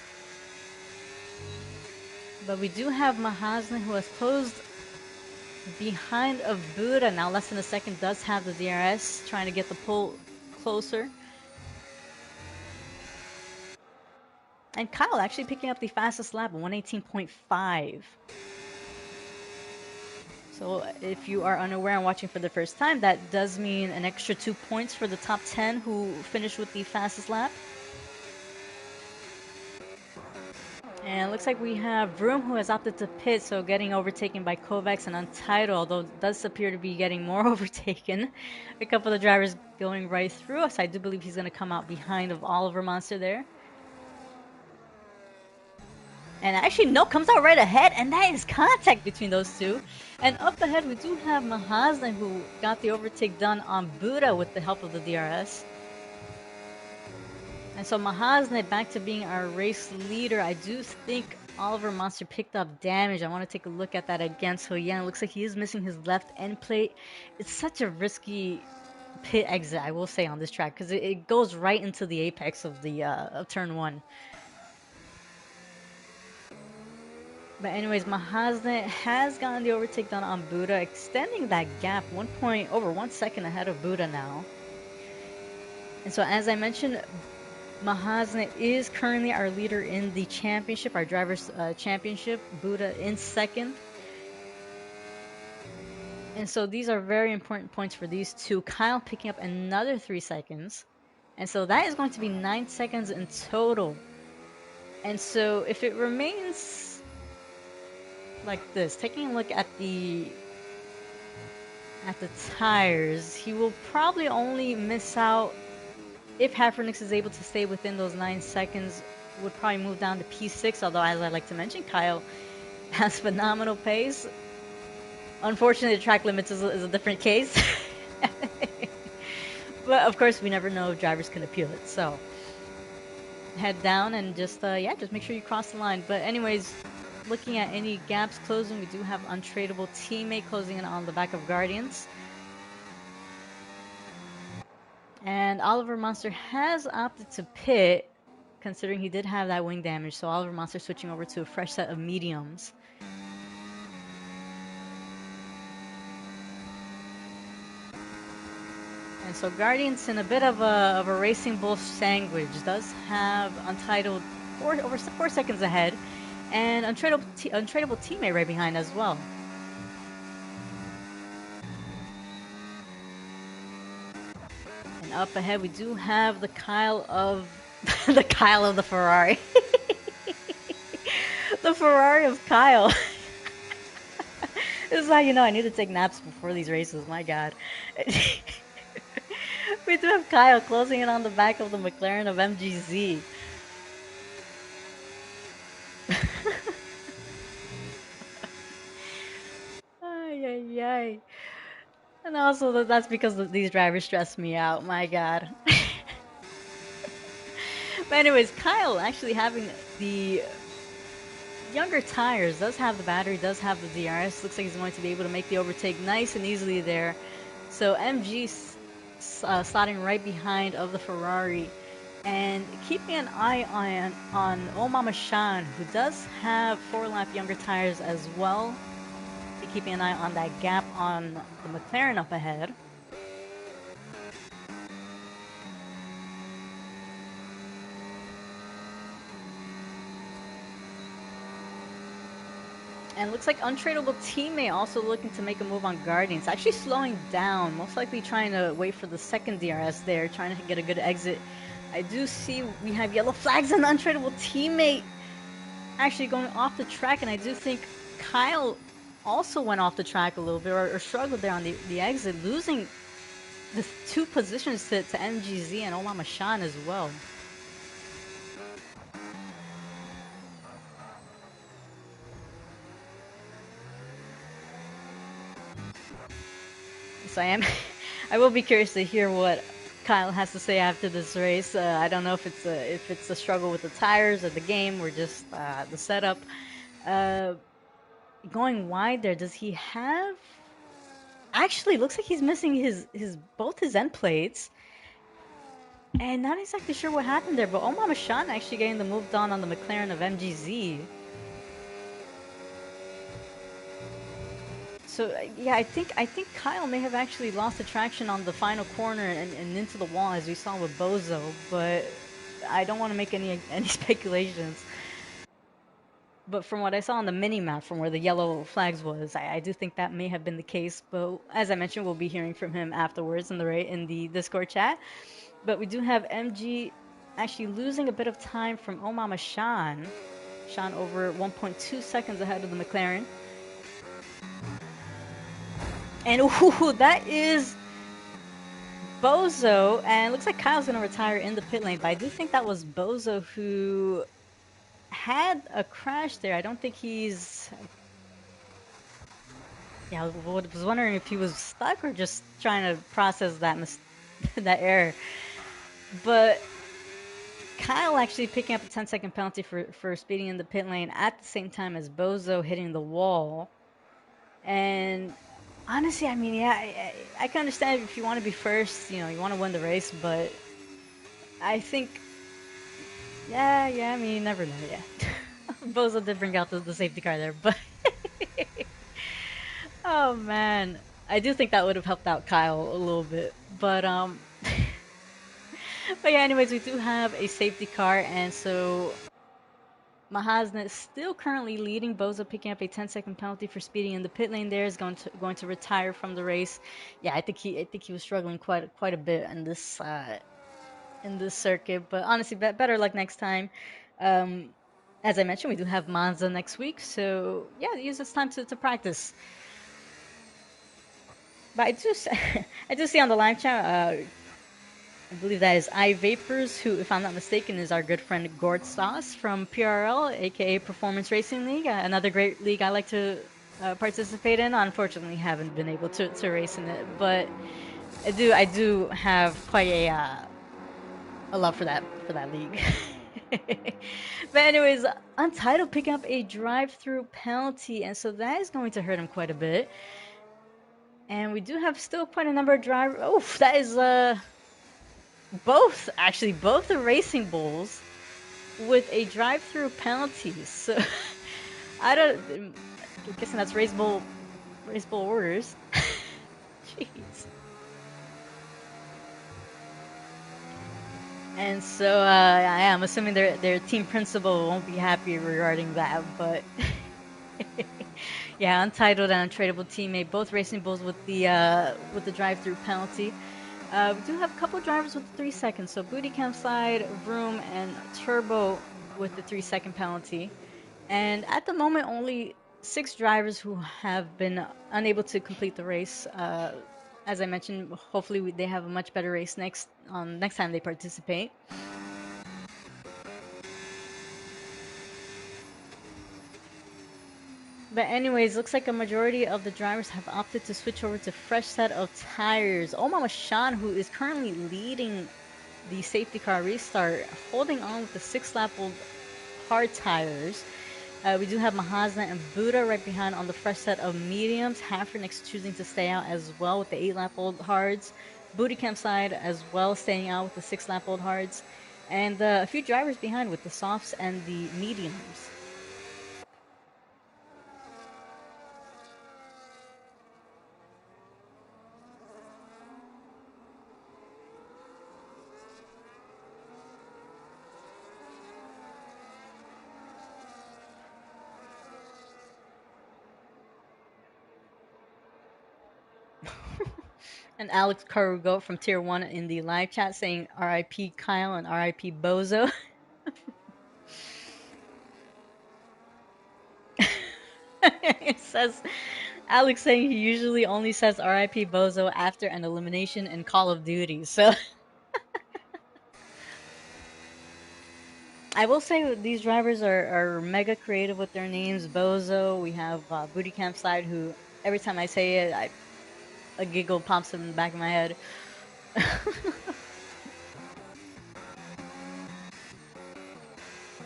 But we do have Mahazne, who has closed behind of Buddha. Now less than a second, does have the DRS, trying to get the pull closer. And Kyle actually picking up the fastest lap, 118.5. So if you are unaware and watching for the first time, that does mean an extra 2 points for the top 10 who finished with the fastest lap. And it looks like we have Vroom who has opted to pit, so getting overtaken by Kovacs and Untitled, although it does appear to be getting more overtaken. A couple of drivers going right through us. I do believe he's going to come out behind of Oliver Monster there. And actually, no, comes out right ahead, and that is contact between those two. And up ahead, we do have Mahazna, who got the overtake done on Buddha with the help of the DRS. And so Mahazna back to being our race leader. I do think Oliver Monster picked up damage. I want to take a look at that again. So yeah, it looks like he is missing his left end plate. It's such a risky pit exit, I will say, on this track, because it goes right into the apex of the of turn 1. But anyways, Mahazna has gotten the overtake done on Buddha, extending that gap over 1 second ahead of Buddha now. And so as I mentioned, Mahazna is currently our leader in the championship, our drivers' championship. Buddha in second. And so these are very important points for these two. Kyle picking up another 3 seconds. And so that is going to be 9 seconds in total. And so if it remains like this, taking a look at the tires, he will probably only miss out if Hafernix is able to stay within those 9 seconds. Would probably move down to P6, although as I like to mention, Kyle has phenomenal pace. Unfortunately, the track limits is a different case. But of course, we never know if drivers can appeal it. So head down and just make sure you cross the line. But anyways, looking at any gaps closing, we do have Untradeable Teammate closing in on the back of Guardians. And Oliver Monster has opted to pit, considering he did have that wing damage. So Oliver Monster switching over to a fresh set of mediums. And so Guardians in a bit of a Racing Bull sandwich. Does have Untitled over 4 seconds ahead. And Untradeable Teammate right behind as well. And up ahead, we do have the Kyle of the Kyle of the Ferrari. The Ferrari of Kyle. This is how you know I need to take naps before these races. My God. We do have Kyle closing in on the back of the McLaren of MGZ. Ay, ay, ay. And also, that's because these drivers stress me out. My God. But anyways, Kyle actually having the younger tires, does have the battery, does have the DRS. Looks like he's going to be able to make the overtake nice and easily there. So MG slotting right behind of the Ferrari. And keeping an eye on Omama Shan, who does have 4-lap younger tires as well. Keeping an eye on that gap on the McLaren up ahead. And looks like Untradeable Teammate also looking to make a move on Guardians. Actually slowing down, most likely trying to wait for the second DRS there, trying to get a good exit. I do see we have yellow flags and the Untradeable Teammate actually going off the track, and I do think Kyle also went off the track a little bit or struggled there on the exit, losing the 2 positions to MGZ and Omama Shan as well. So I will be curious to hear what Kyle has to say after this race. I don't know if it's a struggle with the tires or the game or just the setup. Going wide there, does he have... Actually, looks like he's missing both his end plates. And not exactly sure what happened there, but Omama Shan actually getting the move done on the McLaren of MGZ. So yeah, I think Kyle may have actually lost the traction on the final corner and into the wall, as we saw with Bozo. But I don't want to make any speculations. But from what I saw on the mini map, from where the yellow flags was, I do think that may have been the case. But as I mentioned, we'll be hearing from him afterwards in the Discord chat. But we do have MG actually losing a bit of time from Oh Mama Sean. Sean over 1.2 seconds ahead of the McLaren. And ooh, that is Bozo. And it looks like Kyle's going to retire in the pit lane. But I do think that was Bozo who had a crash there. I don't think he's. Yeah, I was wondering if he was stuck or just trying to process that error. But Kyle actually picking up a 10-second penalty for speeding in the pit lane at the same time as Bozo hitting the wall. And honestly, I mean, yeah, I can understand if you want to be first, you know, you want to win the race, but I think, yeah, I mean, you never know, yeah. Bozo did bring out the safety car there, but oh man, I do think that would have helped out Kyle a little bit, but but yeah, anyways, we do have a safety car, and so Mahasna is still currently leading. Bozo picking up a 10-second penalty for speeding in the pit lane. There is going to retire from the race. Yeah, I think he was struggling quite a bit in this circuit, but honestly, better luck next time. Um, as I mentioned, we do have Monza next week, so yeah, use this time to practice. But I do see on the live chat, I believe that is iVapors, who, if I'm not mistaken, is our good friend Gord Sauce from PRL, aka Performance Racing League, another great league I like to participate in. Unfortunately, haven't been able to race in it, but I do have quite a love for that league. But anyways, Untitled picking up a drive-through penalty, and so that is going to hurt him quite a bit. And we do have still quite a number of drivers. Oh, that is both the Racing Bulls with a drive-through penalty. So I don't. I'm guessing that's race bull orders. Jeez. And so yeah, I'm assuming their team principal won't be happy regarding that, but yeah, Untitled and Untradeable teammate, both Racing Bulls with the drive-through penalty. We do have a couple drivers with the 3 seconds, so Booty Camp Side, Vroom, and Turbo with the 3-second penalty. And at the moment, only 6 drivers who have been unable to complete the race. As I mentioned, hopefully they have a much better race next time they participate. But anyways, looks like a majority of the drivers have opted to switch over to fresh set of tires. Omar Sean, who is currently leading the safety car restart, holding on with the 6-lap-old hard tires. We do have Mahasna and Buddha right behind on the fresh set of mediums. Hafernix choosing to stay out as well with the 8-lap-old hards. Booty Camp Side as well staying out with the 6-lap-old hards. And a few drivers behind with the softs and the mediums. And Alex Carugo from Tier 1 in the live chat saying RIP Kyle and RIP Bozo. It says Alex saying he usually only says RIP Bozo after an elimination in Call of Duty. So I will say that these drivers are mega creative with their names. Bozo, we have Booty Camp Side, who every time I say it, a giggle pops in the back of my head.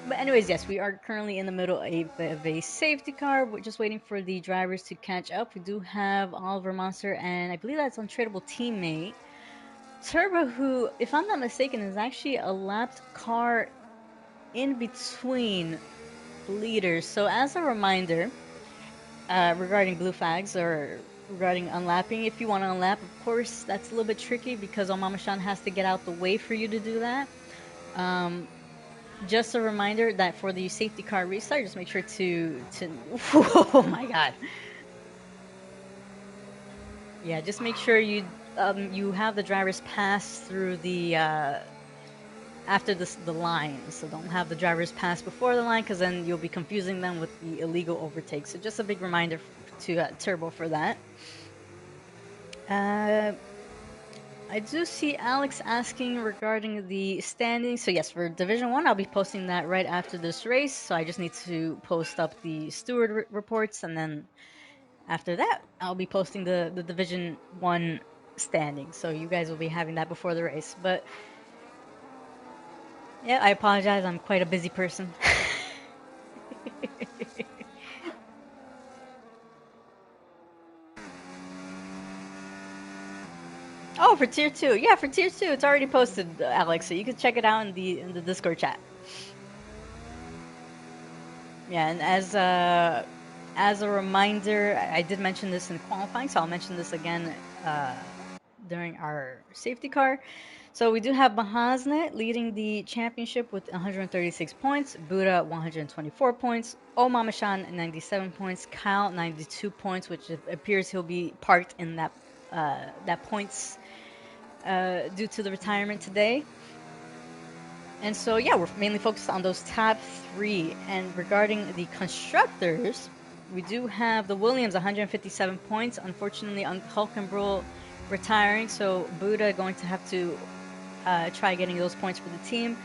But anyways, yes, we are currently in the middle of a safety car. We're just waiting for the drivers to catch up. We do have Oliver Monster, and I believe that's Untradeable teammate Turbo, who, if I'm not mistaken, is actually a lapped car in between leaders. So as a reminder, regarding blue flags or regarding unlapping, if you want to unlap, of course, that's a little bit tricky because Omama Shan has to get out the way for you to do that. Um, just a reminder that for the safety car restart, just make sure to oh my god. Yeah, just make sure you have the drivers pass through the after the line. So don't have the drivers pass before the line because then you'll be confusing them with the illegal overtake. So just a big reminder to Turbo for that. I do see Alex asking regarding the standings. So yes, for Division 1, I'll be posting that right after this race. So I just need to post up the steward reports, and then after that, I'll be posting the Division 1 standings. So you guys will be having that before the race. But yeah, I apologize. I'm quite a busy person. Oh, for tier 2. Yeah, for tier 2, it's already posted, Alex. So you can check it out in the Discord chat. Yeah, and as a reminder, I did mention this in qualifying, so I'll mention this again during our safety car. So we do have Mahaznet leading the championship with 136 points, Buddha 124 points, Omamashan 97 points, Kyle 92 points, which it appears he'll be parked in that points due to the retirement today. And so, yeah, we're mainly focused on those top three. And regarding the constructors, we do have the Williams, 157 points. Unfortunately, Hulkenbrüll retiring, so Buddha going to have to try getting those points for the team.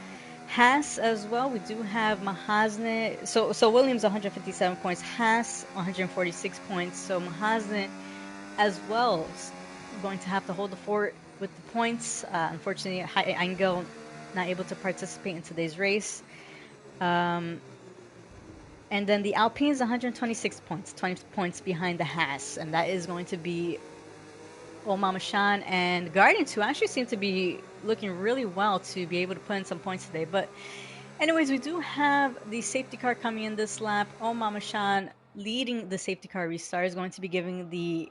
Haas as well. We do have Mahazne. So Williams 157 points. Haas 146 points. So Mahazne as well is going to have to hold the fort with the points. Unfortunately, Angel not able to participate in today's race. And then the Alpine's 126 points, 20 points behind the Haas, and that is going to be Omamashan and Guardians, who actually seem to be looking really well to be able to put in some points today. But anyways, we do have the safety car coming in this lap. Omamashan leading the safety car restart is going to be giving the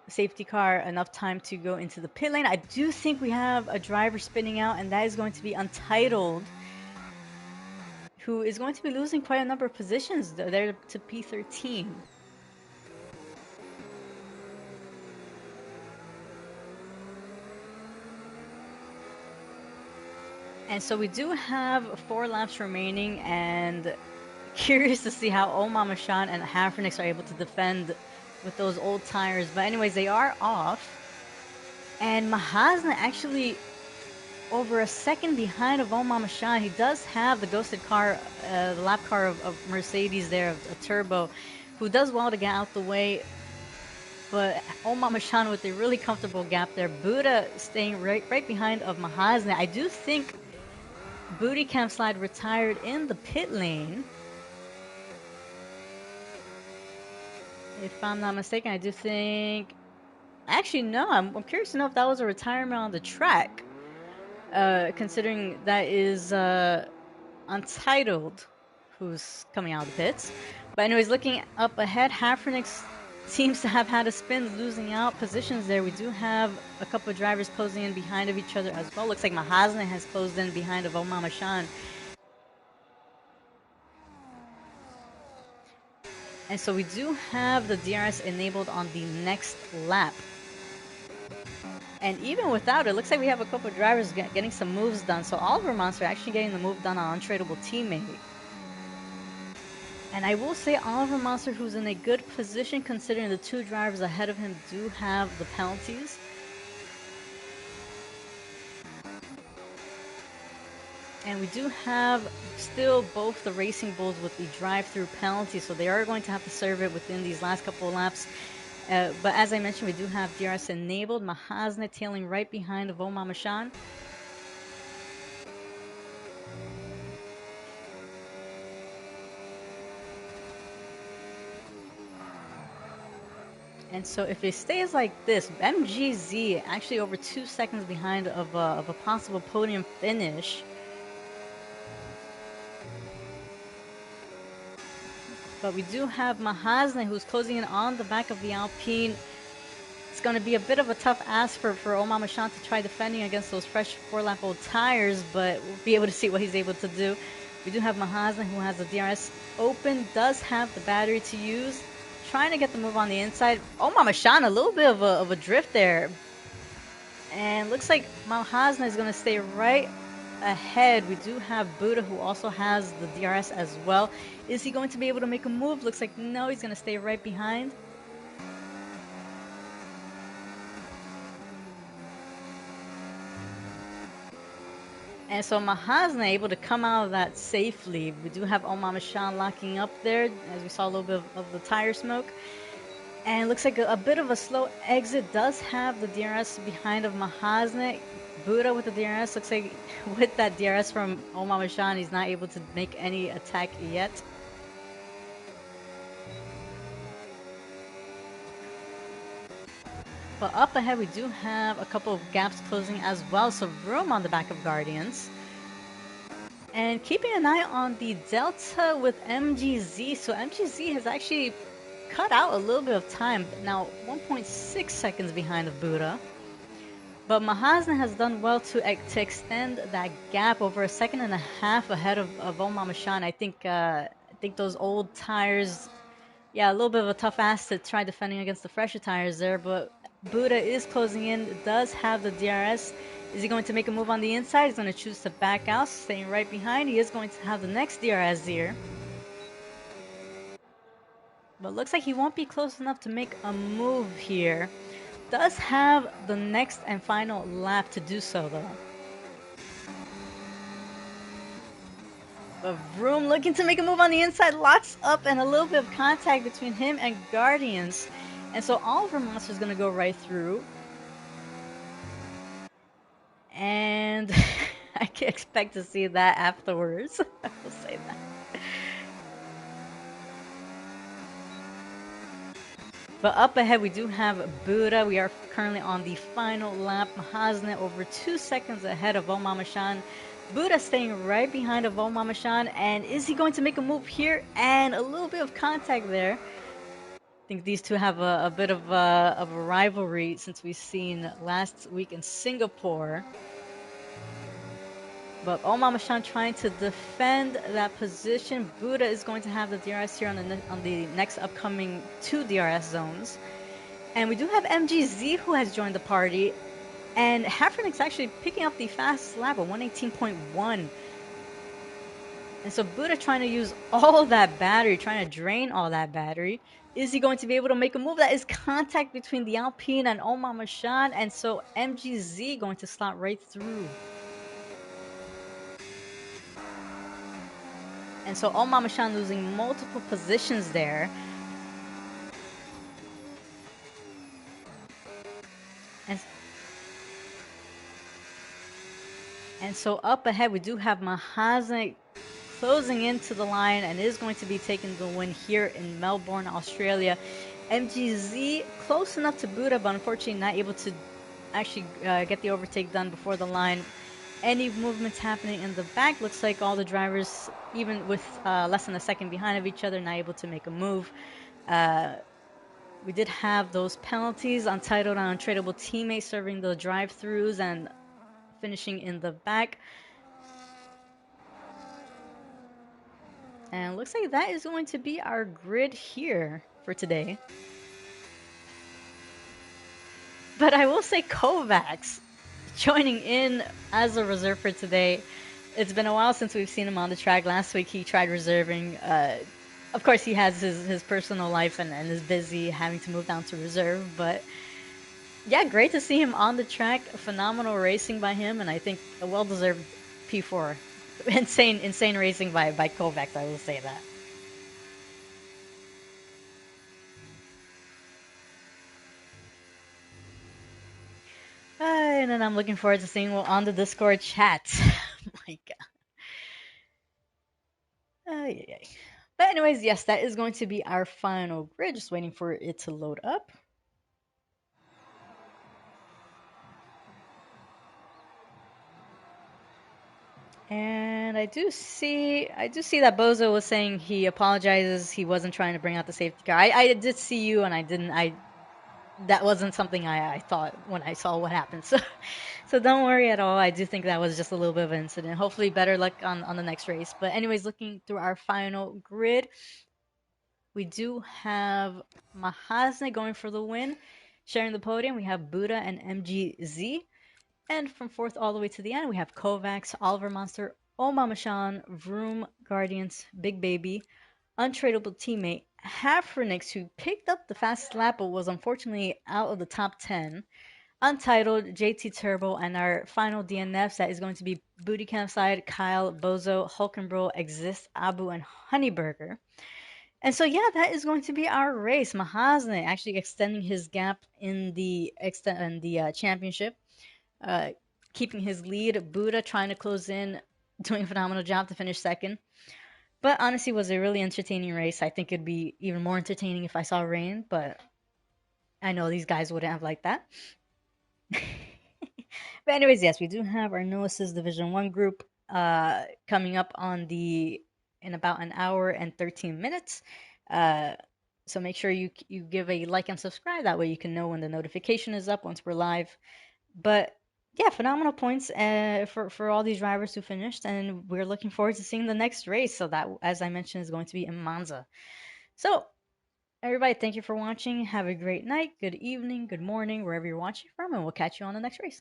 safety car enough time to go into the pit lane. I do think we have a driver spinning out, and that is going to be Untitled, who is going to be losing quite a number of positions there to P13. And so we do have 4 laps remaining, and curious to see how Omamashan and Hafernix are able to defend with those old tires. But anyways, they are off. And Mahazna actually over a second behind of Omamashan. He does have the ghosted car, the lap car of Mercedes there, of Turbo, who does well to get out the way. But Omamashan with a really comfortable gap there. Buddha staying right behind of Mahazna. I do think Booty Camp Slide retired in the pit lane. If I'm not mistaken, I do think... Actually, no. I'm curious to know if that was a retirement on the track. Considering that is Untitled who's coming out of the pits. But anyways, looking up ahead, Hafernix seems to have had a spin, losing out positions there. We do have a couple of drivers closing in behind of each other as well. Looks like Mahazna has closed in behind of Omamashan. And so we do have the DRS enabled on the next lap. And even without it, looks like we have a couple of drivers getting some moves done. So Oliver Monster actually getting the move done on Untradeable Teammate. And I will say Oliver Monster, who's in a good position considering the 2 drivers ahead of him do have the penalties. And we do have still both the Racing Bulls with the drive-through penalty, so they are going to have to serve it within these last couple of laps. But as I mentioned, we do have DRS enabled. Mahazna tailing right behind of Omamashan. And so if it stays like this, MGZ actually over 2 seconds behind of a possible podium finish. But we do have Mahazna, who's closing in on the back of the Alpine, it's going to be a bit of a tough ask for Omar Machan to try defending against those fresh 4-lap-old tires, but we'll be able to see what he's able to do. We do have Mahasna, who has the DRS open, does have the battery to use, trying to get the move on the inside. Omar Machan, a little bit of a drift there. And looks like Mahasna is going to stay right ahead. We do have Buddha, who also has the DRS as well. Is he going to be able to make a move? Looks like no, he's going to stay right behind. And so Mahasna able to come out of that safely. We do have Omar Machan locking up there, as we saw a little bit of the tire smoke. And it looks like a bit of a slow exit. Does have the DRS behind of Mahasna. Buddha with the DRS. Looks like with that DRS from Omar Machan, he's not able to make any attack yet. But up ahead, we do have a couple of gaps closing as well, so room on the back of Guardians. And keeping an eye on the Delta with MGZ. So MGZ has actually cut out a little bit of time. Now 1.6 seconds behind of Buddha. But Mahasna has done well to extend that gap over 1.5 seconds ahead of Omar Machan. I think those old tires, yeah, a little bit of a tough ask to try defending against the fresher tires there, but Buddha is closing in, does have the DRS. Is he going to make a move on the inside? He's going to choose to back out, staying right behind. He is going to have the next DRS here. But looks like he won't be close enough to make a move here. Does have the next and final lap to do so, though. But Vroom looking to make a move on the inside, locks up, and a little bit of contact between him and Guardians. And so Oliver Monster is going to go right through. And I can expect to see that afterwards. I will say that. But up ahead, we do have Buddha. We are currently on the final lap. Mahasna over 2 seconds ahead of Omar Machan. Buddha staying right behind of Omar Machan. And is he going to make a move here? And a little bit of contact there. I think these two have a bit of a rivalry since we've seen last week in Singapore. But Omar Machan trying to defend that position. Buddha is going to have the DRS here on the next upcoming 2 DRS zones. And we do have MGZ who has joined the party. And Hafrenix actually picking up the fastest lap at 118.1. And so Buddha trying to use all that battery, trying to drain all that battery. Is he going to be able to make a move? That is contact between the Alpine and Omar Machan. And so MGZ going to slot right through. And so Omar Machan losing multiple positions there. And so up ahead, we do have Mahasna closing into the line and is going to be taking the win here in Melbourne, Australia. MGZ close enough to Buddha, but unfortunately not able to actually get the overtake done before the line. Any movements happening in the back? Looks like all the drivers, even with less than a second behind of each other, not able to make a move. We did have those penalties, untitled and untradeable teammates serving the drive-throughs and finishing in the back. And looks like that is going to be our grid here for today. But I will say Kovacs joining in as a reserve for today. It's been a while since we've seen him on the track. Last week he tried reserving. Of course, he has his personal life and is busy having to move down to reserve. But yeah, great to see him on the track. Phenomenal racing by him, and I think a well-deserved P4. Insane racing by Kovacs, I will say that. And then I'm looking forward to seeing what on the Discord chat. My God. But anyways, yes, that is going to be our final grid. Just waiting for it to load up. And I do see that Bozo was saying he apologizes. He wasn't trying to bring out the safety car. I did see you, and I didn't. that wasn't something I thought when I saw what happened. So, so don't worry at all. I do think that was just a little bit of an incident. Hopefully, better luck on the next race. But anyways, looking through our final grid, we do have Mahasne going for the win, sharing the podium. We have Buddha and MGZ. And from fourth all the way to the end, we have Kovacs, Oliver Monster, Omamashan, Vroom, Guardians, Big Baby, Untradeable Teammate, Hafrenix, who picked up the fastest lap but was unfortunately out of the top 10, Untitled, JT Turbo, and our final DNFs that is going to be Booty Campsite, Kyle, Bozo, Hulkenbro, Exist, Abu, and Honeyburger. And so, yeah, that is going to be our race. Mahasne actually extending his gap in the championship, uh, keeping his lead. Buddha trying to close in, doing a phenomenal job to finish second. But honestly, it was a really entertaining race. I think it'd be even more entertaining if I saw rain, but I know these guys wouldn't have liked that. But anyways, yes, we do have our Noah's Division One group coming up on the in about an hour and 13 minutes. Uh, so make sure you give a like and subscribe. That way you can know when the notification is up once we're live. But yeah, phenomenal points for all these drivers who finished, and we're looking forward to seeing the next race. So that, as I mentioned, is going to be in Monza. So everybody, thank you for watching. Have a great night, good evening, good morning, wherever you're watching from, and we'll catch you on the next race.